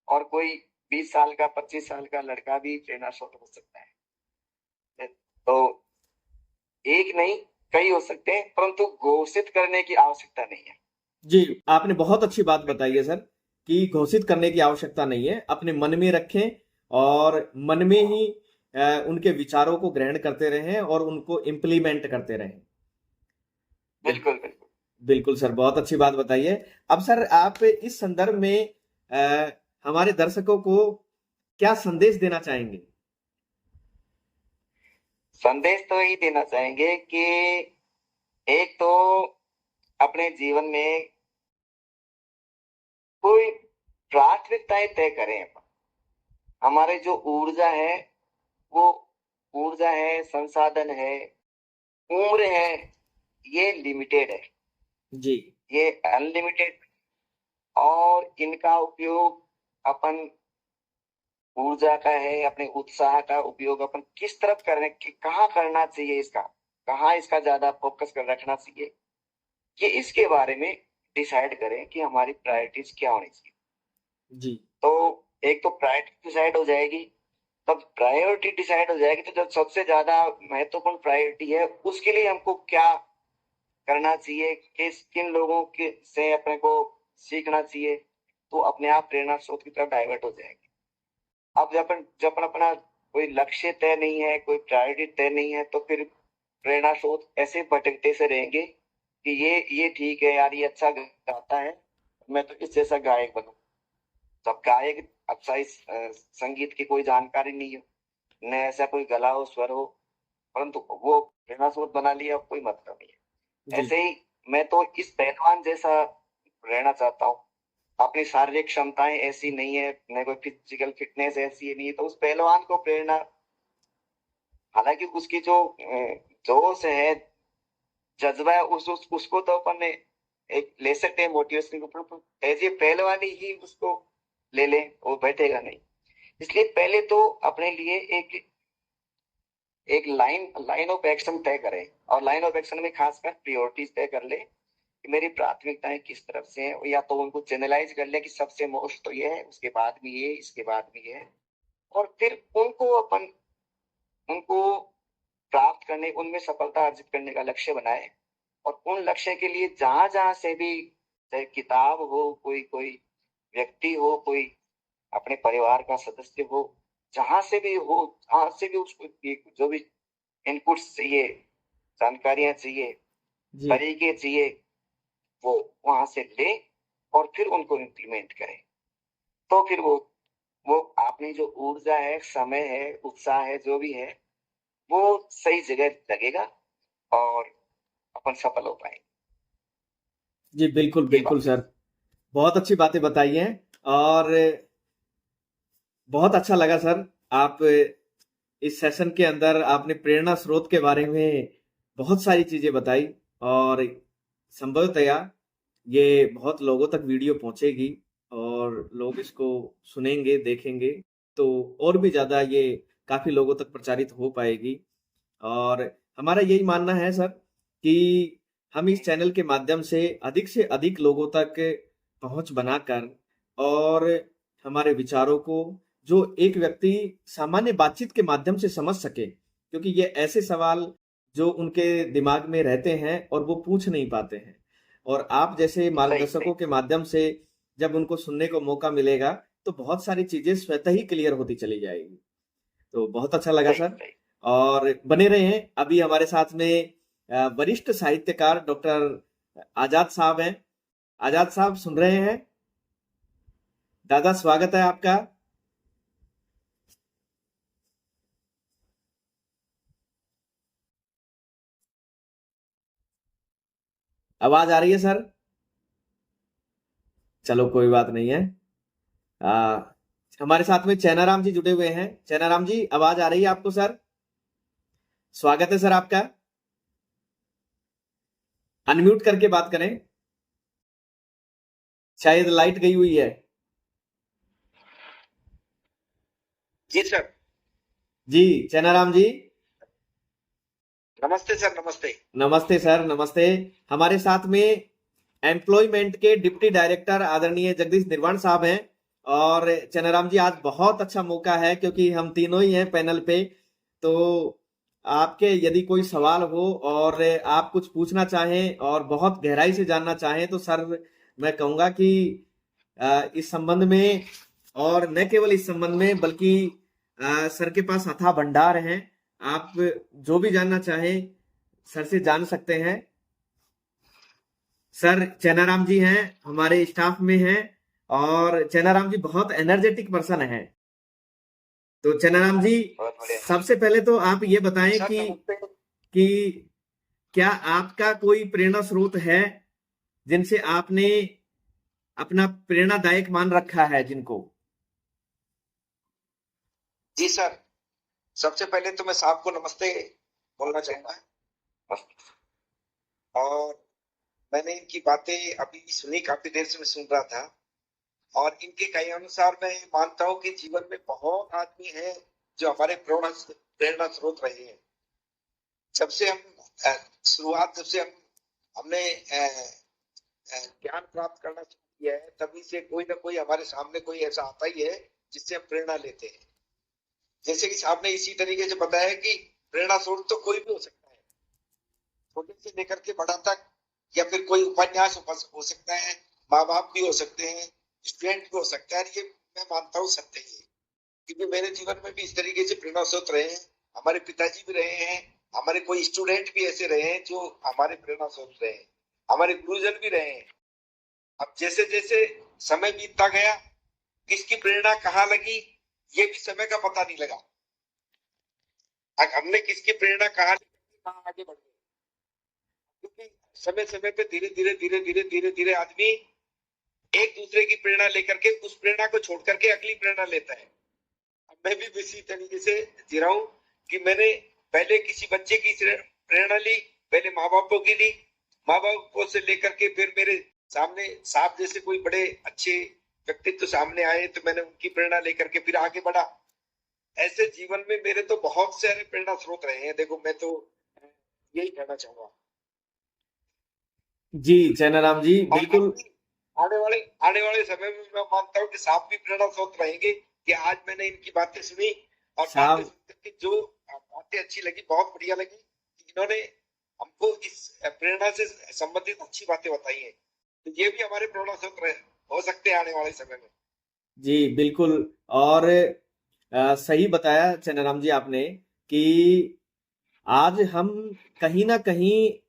और कोई 20 साल का 25 साल का लड़का भी प्रेरणा स्रोत हो सकता है। तो एक नहीं, कई हो सकते हैं, परंतु घोषित करने की आवश्यकता नहीं है। जी आपने बहुत अच्छी बात बताई है सर, कि घोषित करने की आवश्यकता नहीं है, अपने मन में रखें और मन में ही उनके विचारों को ग्रहण करते रहें और उनको इम्प्लीमेंट करते रहें। बिल्कुल बिल्कुल। बिल्कुल सर, बहुत अच्छी बात बताई है। अब सर आप इस संदर्भ में हमारे दर्शकों को क्या संदेश देना चाहेंगे? संदेश तो यही देना चाहेंगे कि एक तो अपने जीवन में कोई प्राथमिकताएं तय करें अपन। हमारे जो ऊर्जा है, वो ऊर्जा है, संसाधन है, उम्र है, ये लिमिटेड है, जी ये अनलिमिटेड। और इनका उपयोग अपन ऊर्जा का है, अपने उत्साह का उपयोग अपन किस तरफ करने की, कहाँ करना चाहिए, इसका कहाँ इसका ज्यादा फोकस कर रखना चाहिए, ये इसके बारे में डिसाइड करें कि हमारी प्रायोरिटीज क्या होनी चाहिए। जी तो एक तो प्रायोरिटी डिसाइड हो जाएगी, तब प्रायोरिटी डिसाइड हो जाएगी, तो जो सबसे ज्यादा महत्वपूर्ण प्रायोरिटी है उसके लिए हमको क्या करना चाहिए, किस किन लोगों के से अपने को सीखना चाहिए, तो अपने आप प्रेरणा स्रोत की तरफ डाइवर्ट हो जाएगी। अब जब अपन अपना कोई लक्ष्य तय नहीं है, कोई प्रायोरिटी तय नहीं है, तो फिर प्रेरणा स्रोत ऐसे भटकते से रहेंगे कि ये ठीक है यार, ये अच्छा गाता है, मैं तो इस जैसा गायक बनूं। जब गायक अच्छा इस संगीत की कोई जानकारी नहीं है, न ऐसा कोई गला हो, स्वर हो, परंतु वो प्रेरणा स्रोत बना लिया, कोई मतलब नहीं है। जी ऐसे ही मैं तो इस पहलवान जैसा रहना चाहता हूँ। अपनी शारीरिक क्षमताएं ऐसी नहीं है, न कोई फिजिकल फिटनेस ऐसी नहीं है, तो उस पहलवान को प्रेरणा, हालांकि उसकी जो जोश है, जज्बा है, उसको तो अपन ने एक ले सकते हैं मोटिवेशन के ऊपर, एज ए पहलवानी ही उसको ले ले, वो बैठेगा नहीं। इसलिए पहले तो अपने लिए एक एक लाइन ऑफ एक्शन तय करें, और लाइन ऑफ एक्शन में खासकर प्रायोरिटीज तय कर ले कि मेरी प्राथमिकताएं किस तरफ से हैं, या तो उनको जनरलाइज कर ले कि सबसे मोस्ट तो ये है, उसके बाद भी ये, इसके बाद भी ये है, और फिर उनको प्राप्त करने, उनमें सफलता अर्जित करने का लक्ष्य बनाए। और उन लक्ष्य के लिए जहां जहां से भी, चाहे किताब हो, कोई कोई व्यक्ति हो, कोई अपने परिवार का सदस्य हो, जहां से भी हो, जहां से भी उसको जो भी इनपुट्स चाहिए, जानकारियां चाहिए, जी तरीके चाहिए, वो वहां से ले और फिर उनको इम्प्लीमेंट करें। तो फिर वो आपने जो ऊर्जा है, समय है, उत्साह है, जो भी है, वो सही जगह लगेगा और अपन सफल हो पाएंगे। जी, बिल्कुल ये बिल्कुल बात सर, बहुत अच्छी बातें बताई हैं। और बहुत अच्छा लगा सर, आप इस सेशन के अंदर आपने प्रेरणा स्रोत के बारे में बहुत सारी चीजें बताई, और संभवतया ये बहुत लोगों तक वीडियो पहुंचेगी और लोग इसको सुनेंगे, देखेंगे, तो और भी ज्यादा ये काफी लोगों तक प्रचारित हो पाएगी। और हमारा यही मानना है सर कि हम इस चैनल के माध्यम से अधिक लोगों तक पहुंच बनाकर, और हमारे विचारों को जो एक व्यक्ति सामान्य बातचीत के माध्यम से समझ सके, क्योंकि ये ऐसे सवाल जो उनके दिमाग में रहते हैं और वो पूछ नहीं पाते हैं, और आप जैसे सही सही मार्गदर्शकों के माध्यम से जब उनको सुनने को मौका मिलेगा, तो बहुत सारी चीजें स्वतः ही क्लियर होती चली जाएगी। तो बहुत अच्छा लगा सही सर। सही। और बने रहे हैं, अभी हमारे साथ में वरिष्ठ साहित्यकार डॉक्टर आजाद साहब हैं। आजाद साहब सुन रहे हैं? दादा, स्वागत है आपका। आवाज आ रही है सर? चलो, कोई बात नहीं है। आ, हमारे साथ में चैनाराम जी जुड़े हुए हैं। चैनाराम जी, आवाज आ रही है आपको सर? स्वागत है सर आपका। अनम्यूट करके बात करें, शायद लाइट गई हुई है। जी सर। जी चैनाराम जी। नमस्ते सर, नमस्ते। नमस्ते सर, नमस्ते। हमारे साथ में एम्प्लॉयमेंट के डिप्टी डायरेक्टर आदरणीय जगदीश निर्वाण साहब हैं। और चनाराम जी, आज बहुत अच्छा मौका है क्योंकि हम तीनों ही हैं पैनल पे। तो आपके यदि कोई सवाल हो और आप कुछ पूछना चाहें और बहुत गहराई से जानना चाहें, तो सर मैं कहूंगा कि इस संबंध में, और न केवल इस संबंध में, बल्कि सर के पास अथाह भंडार हैं। आप जो भी जानना चाहें सर से जान सकते हैं। सर चैनाराम जी हैं, हमारे स्टाफ में हैं, और चैनाराम जी बहुत एनर्जेटिक पर्सन है। तो चैनाराम जी, बहुत बढ़िया सबसे पहले तो आप ये बताएं सर। कि नमस्ते। कि क्या आपका कोई प्रेरणा स्रोत है जिनसे आपने अपना प्रेरणादायक मान रखा है जिनको? जी सर, सबसे पहले तो मैं साहब को नमस्ते बोलना चाहूंगा। और मैंने इनकी बातें अभी सुनी, काफी देर से मैं सुन रहा था, और इनके कहे अनुसार मैं मानता हूँ कि जीवन में बहुत आदमी हैं जो हमारे प्रेरणा स्रोत रहे हैं। जब से हम शुरुआत, जब से हमने ज्ञान प्राप्त करना शुरू किया है, तभी से कोई ना कोई हमारे सामने कोई ऐसा आता ही है जिससे हम प्रेरणा लेते हैं। जैसे कि साहब ने इसी तरीके से बताया कि प्रेरणा स्रोत तो कोई भी हो सकता है, छोटे से लेकर के बड़ा तक, या फिर कोई उपन्यास हो सकता है, माँ बाप भी हो सकते हैं, स्टूडेंट भी हो सकता है। ये मैं मानता हूँ सत्य ही है, क्योंकि मेरे जीवन में भी इस तरीके से प्रेरणा स्रोत रहे हैं। हमारे पिताजी भी रहे हैं, हमारे कोई स्टूडेंट भी ऐसे रहे हैं जो हमारे प्रेरणा स्रोत रहे हैं, हमारे गुरुजन भी रहे हैं। अब जैसे जैसे समय बीतता गया, किसकी प्रेरणा कहाँ लगी ये भी समय का पता नहीं लगा। हमने किसकी प्रेरणा कहाँ आगे बढ़ गए, क्योंकि समय समय पे धीरे धीरे धीरे धीरे धीरे धीरे आदमी एक दूसरे की प्रेरणा लेकर के उस प्रेरणा को छोड़ करके अगली प्रेरणा लेता है। अब मैं भी इसी तरीके से जी रहा हूँ कि मैंने पहले किसी बच्चे की प्रेरणा ली, पहले माँ बापों की ली, माँ बापों से लेकर के फिर मेरे सामने साहब जैसे कोई बड़े अच्छे व्यक्तित्व सामने आए तो मैंने उनकी प्रेरणा लेकर के फिर आगे बढ़ा। ऐसे जीवन में मेरे तो बहुत सारे प्रेरणा स्रोत रहे हैं। देखो मैं तो यही कहना चाहूंगा। जी चैनाराम जी, और बिल्कुल। आने वाले समय में मैं मानता हूँ कि साहब भी प्रेरणा स्रोत रहेंगे कि आज मैंने इनकी बातें सुनी और बातें साहब, सुनकर के जो बातें अच्छी लगी, बहुत बढ़िया लगी। इन्होंने हमको इस प्रेरणा से संबंधित अच्छी बातें बताई हैं, तो ये भी हमारे प्रेरणा स्रोत हो सकते हैं आने वाले समय में। जी बिल्कुल। और सही बताया चैनाराम जी आपने कि आज हम कहीं ना कहीं,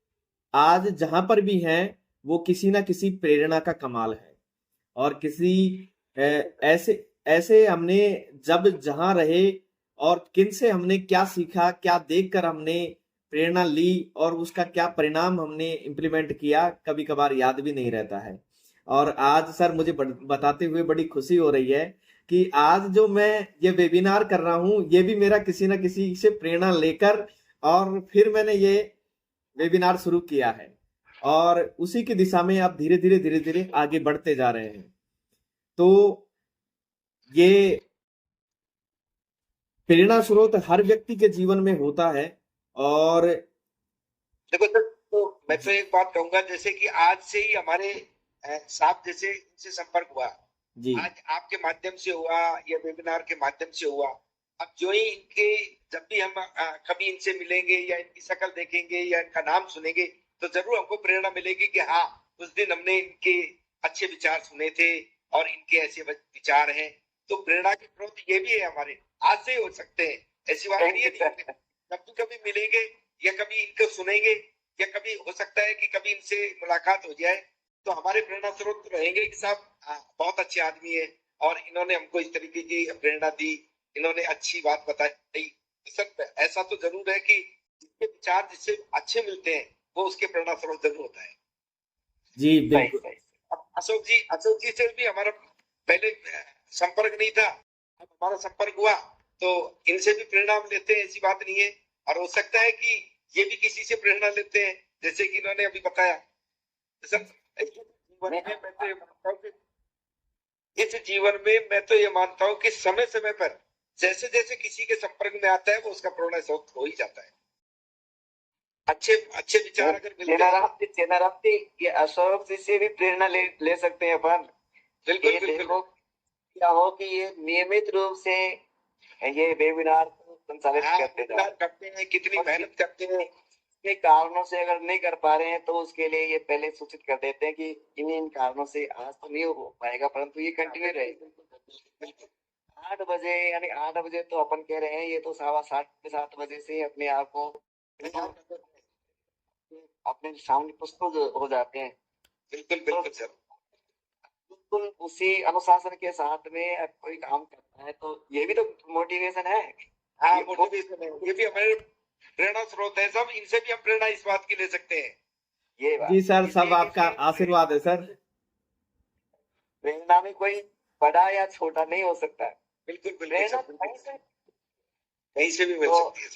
आज जहां पर भी हैं, वो किसी ना किसी प्रेरणा का कमाल है। और किसी अ, ऐसे ऐसे हमने जब जहां रहे और किन से हमने क्या सीखा, क्या देखकर हमने प्रेरणा ली और उसका क्या परिणाम हमने इम्प्लीमेंट किया, कभी कभार याद भी नहीं रहता है। और आज सर मुझे बताते हुए बड़ी खुशी हो रही है कि आज जो मैं ये वेबिनार कर रहा हूँ, ये भी मेरा किसी ना किसी से प्रेरणा लेकर और फिर मैंने ये वेबिनार शुरू किया है। और उसी की दिशा में आप धीरे धीरे धीरे धीरे आगे बढ़ते जा रहे हैं। तो ये प्रेरणा स्रोत हर व्यक्ति के जीवन में होता है। और देखो सर, तो मैं तो एक बात कहूंगा, जैसे कि आज से ही हमारे साहब जैसे इनसे संपर्क हुआ, जी आज आपके माध्यम से हुआ या वेबिनार के माध्यम से हुआ। अब जो ही इनके, जब भी हम कभी इनसे मिलेंगे या इनकी शक्ल देखेंगे या इनका नाम सुनेंगे, तो जरूर हमको प्रेरणा मिलेगी कि हाँ, उस दिन हमने इनके अच्छे विचार सुने थे और इनके ऐसे विचार हैं। तो प्रेरणा के स्रोत ये भी है हमारे, आज से ही हो सकते हैं। ऐसी बात नहीं है। जब भी कभी मिलेंगे या कभी इनको सुनेंगे या कभी हो सकता है कि कभी इनसे मुलाकात हो जाए, तो हमारे प्रेरणा स्रोत तो रहेंगे कि साहब बहुत अच्छे आदमी है और इन्होंने हमको इस तरीके की प्रेरणा दी, इन्होंने अच्छी बात बताई। सर ऐसा तो जरूर है कि जिसके विचार जिससे अच्छे मिलते हैं वो उसके प्रेरणा स्रोत जरूर होता है। जी बिल्कुल। अब अशोक जी से भी हमारा पहले संपर्क नहीं था, अब हमारा संपर्क हुआ तो इनसे भी प्रेरणा हम लेते हैं, ऐसी बात नहीं है। और हो सकता है कि ये भी किसी से प्रेरणा लेते हैं, जैसे कि इन्होंने अभी बताया। तो सर जीवन में मैं तो ये मानता हूँ कि इस जीवन में मैं तो ये मानता हूँ कि समय समय पर जैसे जैसे किसी के संपर्क में आता है वो उसका प्रेरणा स्रोत हो ही जाता है। अच्छे अच्छे विचार अगर मिलते हैं। चेनाराम जी, ये अशोक जी से भी प्रेरणा ले सकते हैं अपन। बिल्कुल ये बिल्कुल देखो क्या हो कि ये नियमित रूप से ये वेबिनार को संचालित करते हैं, कितनी मेहनत करते हैं। के कारणों से अगर नहीं कर पा रहे हैं तो उसके लिए ये पहले सूचित कर देते हैं कि इन कारणों से आज तो नहीं हो पाएगा, परंतु ये कंटिन्यू रहेगा। 8 बजे, यानी 8 बजे तो अपन कह रहे हैं, ये तो 7:15 से अपने आप को अपने सामने प्रस्तुत हो जाते हैं। बिल्कुल बिल्कुल सर, बिल्कुल उसी अनुशासन के साथ में कोई काम करता है तो ये भी तो मोटिवेशन है। हाँ मोटिवेशन है, ये भी हमारे प्रेरणा स्रोत है। सब इनसे भी हम प्रेरणा इस बात की ले सकते हैं। ये बात जी सर, सब आपका आशीर्वाद है सर। प्रेरणा में कोई बड़ा या छोटा नहीं हो सकता। बिल्कुल बिल्कुल प्रेरणा कहीं से भी मिल सकती है।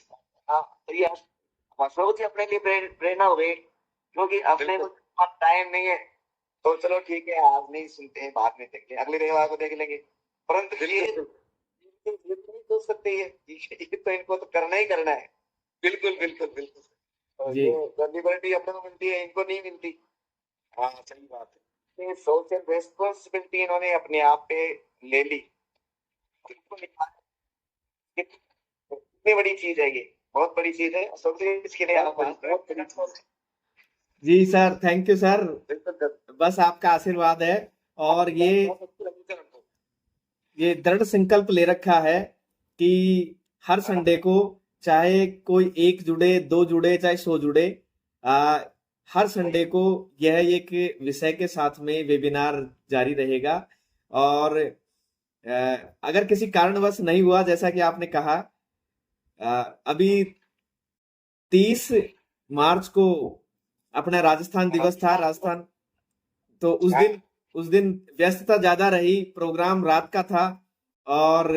हाँ, तो ये अशोक जी अपने लिए प्रेरणा हो गई, क्योंकि अपने को टाइम नहीं है तो चलो ठीक है, आज नहीं सुनते हैं, बाद में देखते हैं, अगले रविवार को देख लेंगे। परंतु ये नहीं सोच सकते है, ये तो इनको तो करना ही करना है। बिल्कुल बिल्कुल बिल्कुल जी लिबर्टी अपने को मिलती है, इनको नहीं मिलती। हाँ सही बात है। सोशल रेस्पॉन्सिबिलिटी इन्होंने अपने आप पे ले ली। कितनी बड़ी चीज है ये, बहुत बड़ी चीज है। अशोक जी इसके लिए आप बहुत बड़ी। जी सर, थैंक यू सर। बस आपका आशीर्वाद है। और ये दृढ़ संकल्प ले रखा है कि हर संडे को, चाहे कोई एक जुड़े, 2 जुड़े, चाहे 100 जुड़े, हर संडे को यह एक विषय के साथ में वेबिनार जारी रहेगा। और अगर किसी कारणवश नहीं हुआ, जैसा कि आपने कहा, अभी 30 मार्च को अपना राजस्थान दिवस था, राजस्थान, तो उस दिन व्यस्तता ज्यादा रही, प्रोग्राम रात का था और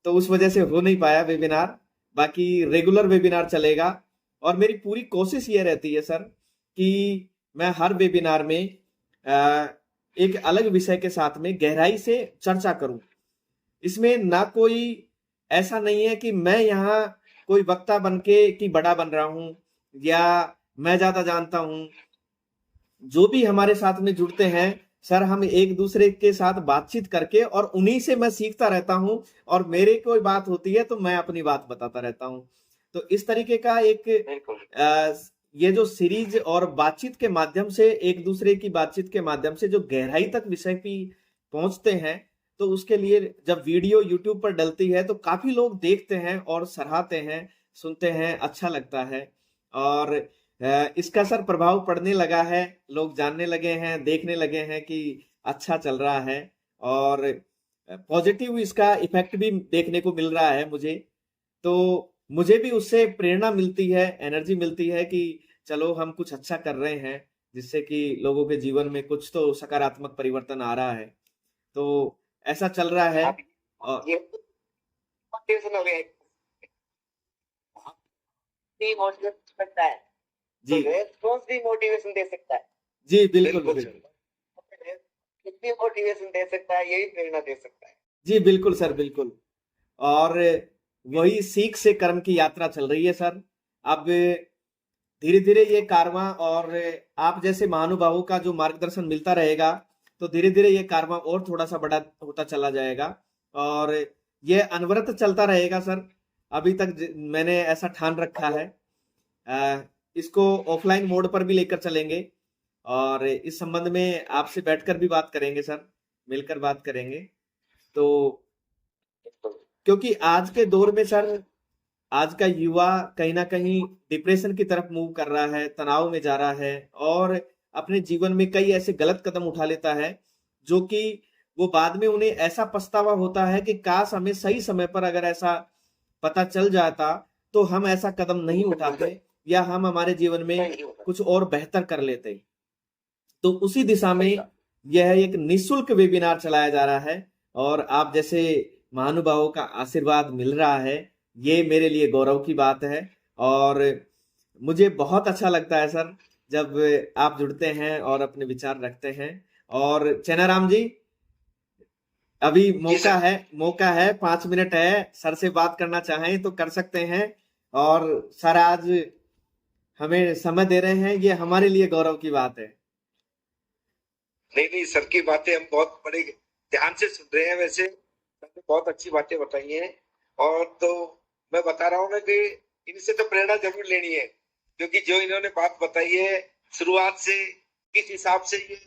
तो उस वजह से हो नहीं पाया वेबिनार। बाकी रेगुलर वेबिनार चलेगा। और मेरी पूरी कोशिश ये रहती है सर कि मैं हर वेबिनार में एक अलग विषय के साथ में गहराई से चर्चा करूं। इसमें ना कोई ऐसा नहीं है कि मैं यहाँ कोई वक्ता बन के कि बड़ा बन रहा हूं या मैं ज्यादा जानता हूं। जो भी हमारे साथ में जुड़ते हैं सर, हम एक दूसरे के साथ बातचीत करके और उन्हीं से मैं सीखता रहता हूं, और मेरे कोई बात होती है तो मैं अपनी बात बताता रहता हूं। तो इस तरीके का एक बिल्कुल। ये जो सीरीज और बातचीत के माध्यम से, एक दूसरे की बातचीत के माध्यम से जो गहराई तक विषय की पहुंचते हैं, तो उसके लिए जब वीडियो यूट्यूब पर डलती है तो काफी लोग देखते हैं और सराहते हैं, सुनते हैं, अच्छा लगता है। और इसका सर प्रभाव पड़ने लगा है, लोग जानने लगे हैं, देखने लगे हैं कि अच्छा चल रहा है, और पॉजिटिव इसका इफेक्ट भी देखने को मिल रहा है मुझे। तो मुझे भी उससे प्रेरणा मिलती है, एनर्जी मिलती है कि चलो हम कुछ अच्छा कर रहे हैं, जिससे कि लोगों के जीवन में कुछ तो सकारात्मक परिवर्तन आ रहा है। तो ऐसा चल रहा है। आप और ये मोटिवेशन हो गया, भी मोटिवेट करता है, तो जी रेस्पॉन्स भी मोटिवेशन दे सकता है। जी बिल्कुल बिल्कुल बिल्कुल। सर। कितनी मोटिवेशन दे सकता है, यही प्रेरणा दे सकता है। जी बिल्कुल सर, बिल्कुल। और वही सीख से कर्म की यात्रा चल रही है सर। अब धीरे धीरे ये कारवां, और आप जैसे महानुभावों का जो मार्गदर्शन मिलता रहेगा, तो धीरे धीरे ये कारवां और थोड़ा सा बड़ा होता चला जाएगा, और ये अनवरत चलता रहेगा सर। अभी तक मैंने ऐसा ठान रखा है। इसको ऑफलाइन मोड पर भी लेकर चलेंगे, और इस संबंध में आपसे बैठकर भी बात करेंगे सर, मिलकर बात करेंगे। तो क्योंकि आज के दौर में सर, आज का युवा कहीं ना कहीं डिप्रेशन की तरफ मूव कर रहा है, तनाव में जा रहा है, और अपने जीवन में कई ऐसे गलत कदम उठा लेता है, जो कि वो बाद में उन्हें ऐसा पछतावा होता है कि काश हमें सही समय पर अगर ऐसा पता चल जाता तो हम ऐसा कदम नहीं उठाते, या हम हमारे जीवन में नहीं होता। कुछ और बेहतर कर लेते। तो उसी दिशा में सही कहा। यह एक निशुल्क वेबिनार चलाया जा रहा है, और आप जैसे महानुभावों का आशीर्वाद मिल रहा है, ये मेरे लिए गौरव की बात है। और मुझे बहुत अच्छा लगता है सर, जब आप जुड़ते हैं और अपने विचार रखते हैं। और चैनाराम जी, अभी जी मौका सर। है, मौका है, 5 मिनट है, सर से बात करना चाहें तो कर सकते हैं। और सर आज हमें समय दे रहे हैं, ये हमारे लिए गौरव की बात है। नहीं नहीं, सर की बातें हम बहुत बड़े ध्यान से सुन रहे हैं। वैसे सर ने बहुत अच्छी बातें बताई हैं, और तो मैं बता रहा हूँ ना कि इनसे तो प्रेरणा जरूर लेनी है, क्योंकि जो इन्होंने बात बताई है शुरुआत से, किस हिसाब से ये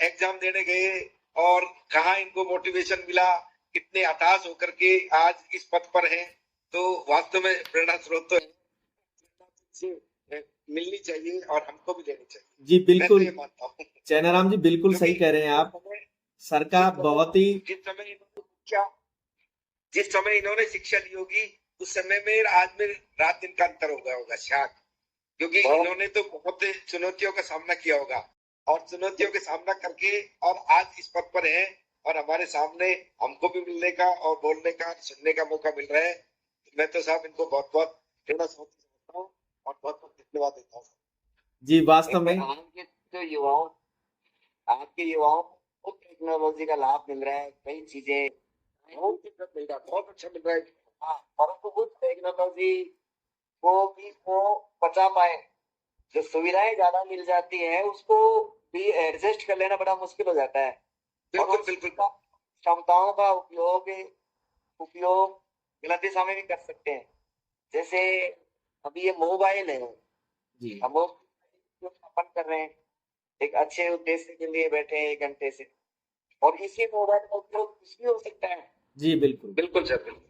एग्जाम देने गए और कहाँ इनको मोटिवेशन मिला, कितने हताश होकर के आज इस पद पर हैं, तो वास्तव में प्रेरणा स्रोत तो है। से, मिलनी चाहिए और हमको भी लेनी चाहिए। जी मैं तो बिल्कुल ये मानता हूँ, चैनाराम जी, बिल्कुल क्योंकि सही कह रहे हैं जिस आप। समय सर का बहुत ही जिस समय इन्होंने शिक्षा ली होगी, उस समय में आज में रात दिन का अंतर हो गया होगा शायद, क्योंकि इन्होंने तो बहुत चुनौतियों का सामना किया होगा, और चुनौतियों का सामना करके और आज इस पद पर है, और हमारे सामने हमको भी मिलने का और बोलने का, सुनने का मौका मिल रहा है। मैं तो साहब इनको बहुत बहुत प्रेरणा समझता हूँ और बहुत बहुत धन्यवाद देता हूँ। जी वास्तव में आज के जो युवाओं आज के युवाओं को टेक्नोलॉजी का लाभ मिल रहा है, कई चीजें बहुत दिक्कत मिल रहा है, बहुत अच्छा मिल रहा है। हाँ, परंतु कुछ टेक्नोलॉजी को भी वो बचा पाए, जो सुविधाएं ज्यादा मिल जाती है उसको भी एडजस्ट कर लेना बड़ा मुश्किल हो जाता है। और बिल्कुल उस बिल्कुल क्षमताओं का उपयोग गलत दिशा में भी कर सकते हैं। जैसे अभी ये मोबाइल है, जी हम अपन कर रहे हैं, एक अच्छे उद्देश्य के लिए बैठे हैं 1 घंटे से, और इसी मोबाइल का उपयोग कुछ भी हो सकता है। जी बिल्कुल बिल्कुल सर, बिल्कुल।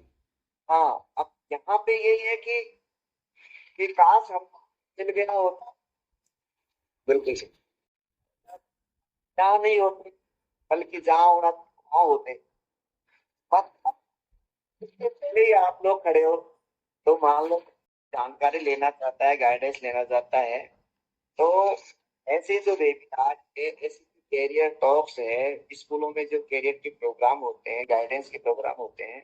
हाँ, अब यहाँ पे यही है कि काश हम मिल गया होता, बिल्कुल सर। जहाँ नहीं होते, बल्कि जहाँ होना वहाँ होते। बस इसके पहले ही आप लोग खड़े हो, तो मान लो जानकारी लेना चाहता है, गाइडेंस लेना चाहता है, तो ऐसे जो वेबिनार है, ऐसे कैरियर टॉक्स है, स्कूलों में जो कैरियर के प्रोग्राम होते हैं, गाइडेंस के प्रोग्राम होते हैं,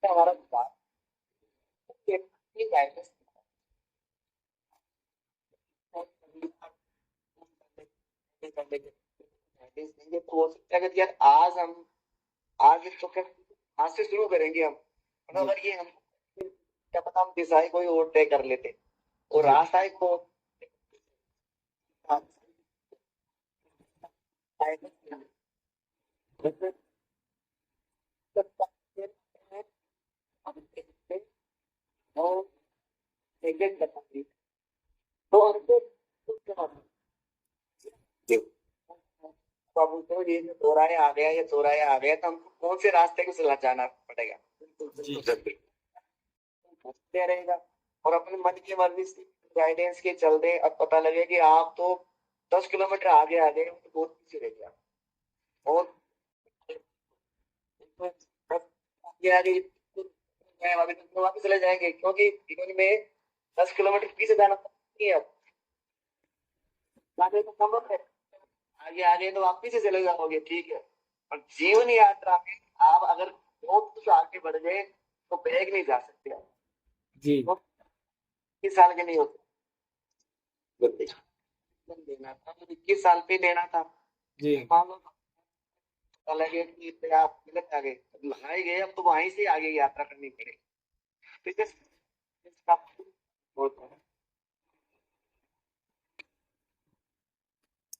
तो हमारा विचार गाइडेंस लेके गाइडेंस देंगे तो हो सकता है कि यार आज तो फिर आज से शुरू करेंगे हम, और जी अगर ये हम क्या पता हम दिशा ही कोई और तय कर लेते और जी रास्ता ही को तो उनसे बाबू तो ये जो चौराहे आ गया तो हमको कौन से रास्ते को चला जाना पड़ेगा। जी पूछते रहेगा और अपने मन की मर्जी से गाइडेंस के चलते अब पता लगे कि आप तो 10 किलोमीटर आगे आ गए तो बहुत पीछे रह गया और आगे आगे अभी तो वापस चले जाएंगे क्योंकि जीवन में 10 किलोमीटर पीछे जाना नहीं है अब आगे तो संभव है। आगे आगे तो आप पीछे चले जाओगे ठीक है, और जीवन यात्रा में आप अगर बहुत कुछ आगे बढ़ गए तो बैग नहीं जा सकते आप। जी तो 21 साल के नहीं होते देना था, 21 साल पे देना था। जी मान लो पता लगे कि इतने आप गलत आ गए, अब वहां ही गए, अब तो वहीं से आगे यात्रा करनी पड़ेगी। तो इसका होता है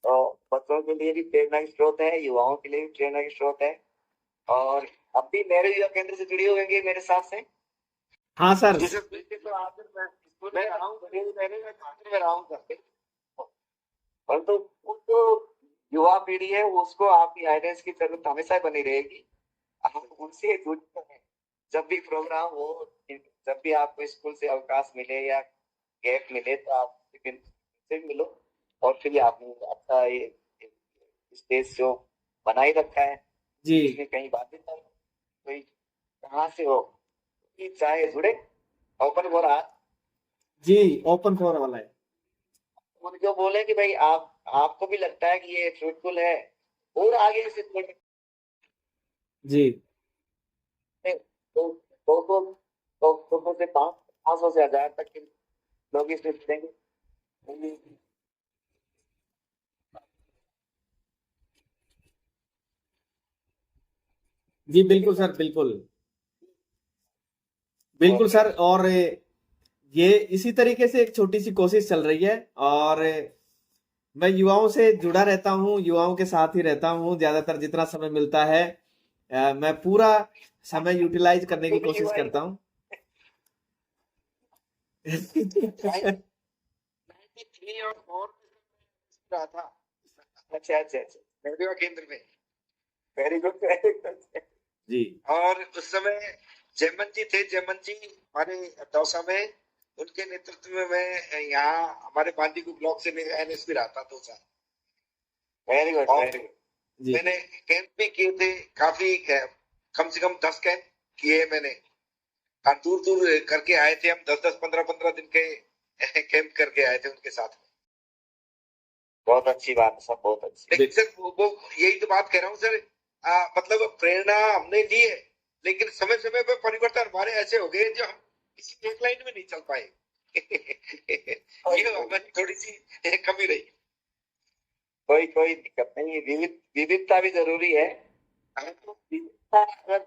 तो बच्चों के लिए भी प्रेरणा की स्रोत है, युवाओं के लिए भी प्रेरणा की स्रोत है। और अब भी मेरे युवा केंद्र से जुड़ी होंगे मेरे साथ से। हाँ सर जी सर, बिल्कुल सर, आज मैं स्कूल में रहा हूँ, मैंने मैं खाते में रहा हूँ घर पे। परंतु वो जो युवा पीढ़ी है उसको आपकी गाइडेंस की जरूरत हमेशा बनी रहेगी। आप उनसे जुड़ते हैं जब भी प्रोग्राम हो, जब भी आपको स्कूल से अवकाश मिले या गैप मिले तो आप से मिलो। और फिर आपने अच्छा ये स्टेज शो बना ही रखा है, जी इसमें कहीं बातें तो कोई कहाँ से हो कि चाहे जुड़े ओपन हो रहा, जी ओपन फोर वाला है। उनको बोले कि भाई आपको भी लगता है कि ये फ्रूटफुल है और आगे से थोड़े जी तो 200 से 500 से 1000 तक के लोग इसमें जुड़ेंगे। जी बिल्कुल सर बिल्कुल बिल्कुल सर। और ये इसी तरीके से एक छोटी सी कोशिश चल रही है और मैं युवाओं से जुड़ा रहता हूँ, युवाओं के साथ ही रहता हूँ ज्यादातर जितना समय मिलता है। मैं पूरा समय यूटिलाइज करने की कोशिश करता हूँ। 93 और 4 रहा था अच्छा अच्छा अच्छा, नेहरू केंद्र में। Very good very good. जी और उस समय जयमन जी थे, जयमन जी हमारे दौसा में, उनके नेतृत्व में मैं यहाँ हमारे बांदीकुई ब्लॉक से एनएसपी रहा था 2 साल। वेरी गुड और वेरी गुड। जी मैंने कैंप भी किए थे काफी, कम से कम 10 कैंप किए मैंने, और दूर दूर करके आए थे हम, 10-10 15-15 दिन के कैंप करके आए थे उनके साथ। बहुत अच्छी बात है सब, बहुत अच्छी। लेकिन सर वो यही तो बात कह रहा हूँ सर, मतलब प्रेरणा हमने ली है लेकिन समय समय पर परिवर्तन हमारे ऐसे हो गए जो हम किसी एक लाइन में नहीं चल पाए। ये हमारी थोड़ी सी कमी रही। कोई दिक्कत नहीं, विविधता भी जरूरी है। विविधता अगर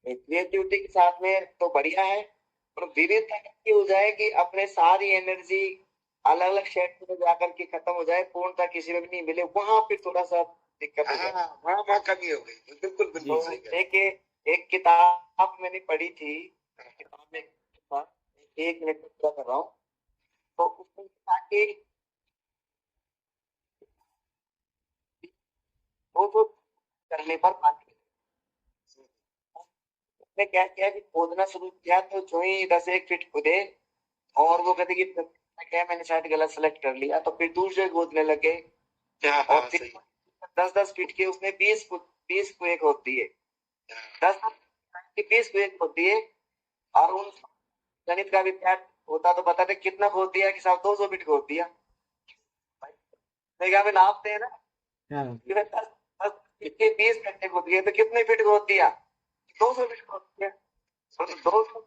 क्रिएटिविटी के साथ में तो बढ़िया है, और विविधता कैसी हो जाए कि अपने सारी एनर्जी अलग अलग क्षेत्र में जाकर के खत्म हो जाए, पूर्णता किसी में भी नहीं मिले, वहां पे थोड़ा सा दिक्कत हो जाए। हाँ, वहाँ कमी हो गई, बिल्कुल बिल्कुल सही कह रहे हैं। एक किताब मैंने पढ़ी थी, किताब में एक मिनट पूरा कर रहा हूँ। तो उसमें लिखा कि वो करने पर पानी, उसने क्या किया कि खोदना शुरू किया तो जो ही 10-1 फीट खुदे, और वो कहते कि क्या मैंने शायद गलत सेलेक्ट कर लिया, तो फिर दूसरे खोदने लगे हाँ और हाँ फिर सही। 10-10 फीट के उसने 20 कुएं खोद दिए, 20 कुएं खोद दिए। और उन गणित का विद्यार्थी होता तो बताते कितना खोद दिया कि साहब 200 फीट खोद दिया। देखा, नापते हैं ना हाँ कि 10 फीट के 20 घंटे खोद दिए तो कितने फीट खोद दिया, 200 फीट खोद दिया। तो 200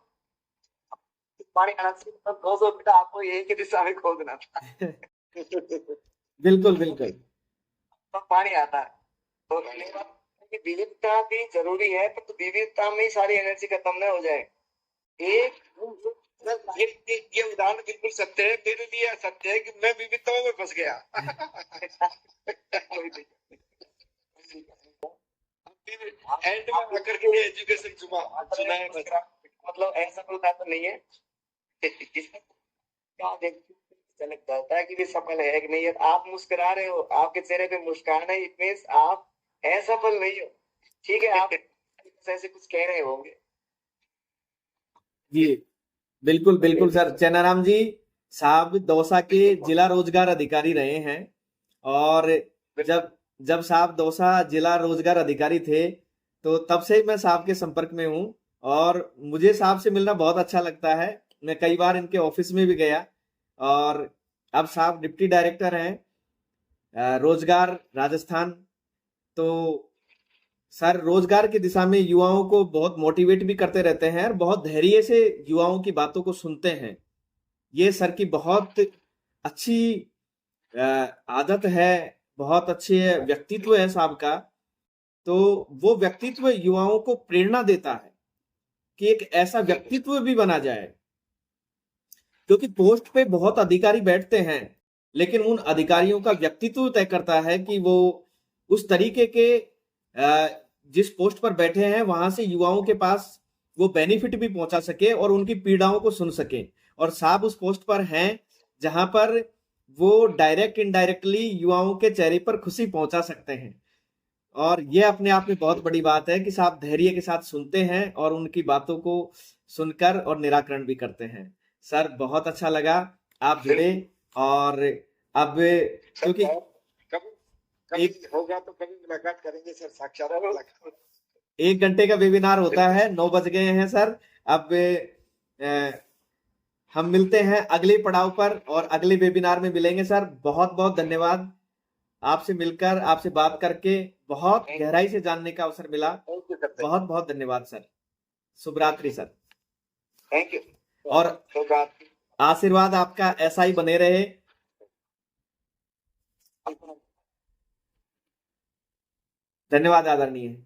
पानी आना चाहिए, तो 200 फीट आपको एक ही दिशा में खोदना था। बिल्कुल बिल्कुल पानी आता है। तो मेरा विविधता भी जरूरी है, पर तो विविधता में ही सारी एनर्जी खत्म ना हो जाए। एक ये उदाहरण बिल्कुल सत्य है, मेरे लिए सत्य है कि मैं विविधताओं में फंस गया। एंड में आकर के एजुकेशन सुना है बस। मतलब ऐसा कोई बात नहीं है। क्या देखते चलक जाता है कि वे सफल है कि नहीं है। आप मुस्कुरा रहे हो, आपके चेहरे पे मुस्कान है, इट मींस आप असफल नहीं हो। ठीक है, आप ऐसे कुछ कह रहे होंगे। जी बिल्कुल बिल्कुल सर। चेनाराम जी साहब दौसा के जिला रोजगार अधिकारी रहे हैं, और जब जब साहब दौसा जिला रोजगार अधिकारी थे तो तब से ही मैं साहब के संपर्क में हूँ, और मुझे साहब से मिलना बहुत अच्छा लगता है। मैं कई बार इनके ऑफिस में भी गया, और अब साहब डिप्टी डायरेक्टर हैं रोजगार राजस्थान। तो सर रोजगार की दिशा में युवाओं को बहुत मोटिवेट भी करते रहते हैं, और बहुत धैर्य से युवाओं की बातों को सुनते हैं। ये सर की बहुत अच्छी आदत है, बहुत अच्छे व्यक्तित्व है साहब का। तो वो व्यक्तित्व युवाओं को प्रेरणा देता है कि एक ऐसा व्यक्तित्व भी बना जाए, क्योंकि पोस्ट पे बहुत अधिकारी बैठते हैं, लेकिन उन अधिकारियों का व्यक्तित्व तय करता है कि वो उस तरीके के जिस पोस्ट पर बैठे हैं वहां से युवाओं के पास वो बेनिफिट भी पहुंचा सके और उनकी पीड़ाओं को सुन सके। और साहब उस पोस्ट पर हैं जहां पर वो डायरेक्ट इनडायरेक्टली युवाओं के चेहरे पर खुशी पहुंचा सकते हैं। और ये अपने आप में बहुत बड़ी बात है कि साहब धैर्य के साथ सुनते हैं और उनकी बातों को सुनकर और निराकरण भी करते हैं। सर बहुत अच्छा लगा आप जुड़े, और अब क्योंकि कभी होगा तो कभी मुलाकात करेंगे सर, साक्षात मुलाकात। 1 घंटे का वेबिनार होता है, 9 बज गए हैं सर। अब हम मिलते हैं अगले पड़ाव पर और अगले वेबिनार में मिलेंगे सर। बहुत बहुत धन्यवाद। आपसे मिलकर, आपसे बात करके बहुत गहराई से जानने का अवसर मिला। बहुत बहुत धन्यवाद सर। शुभ रात्रि सर। Thank you. और आशीर्वाद आपका ऐसा ही बने रहे। धन्यवाद आदरणीय।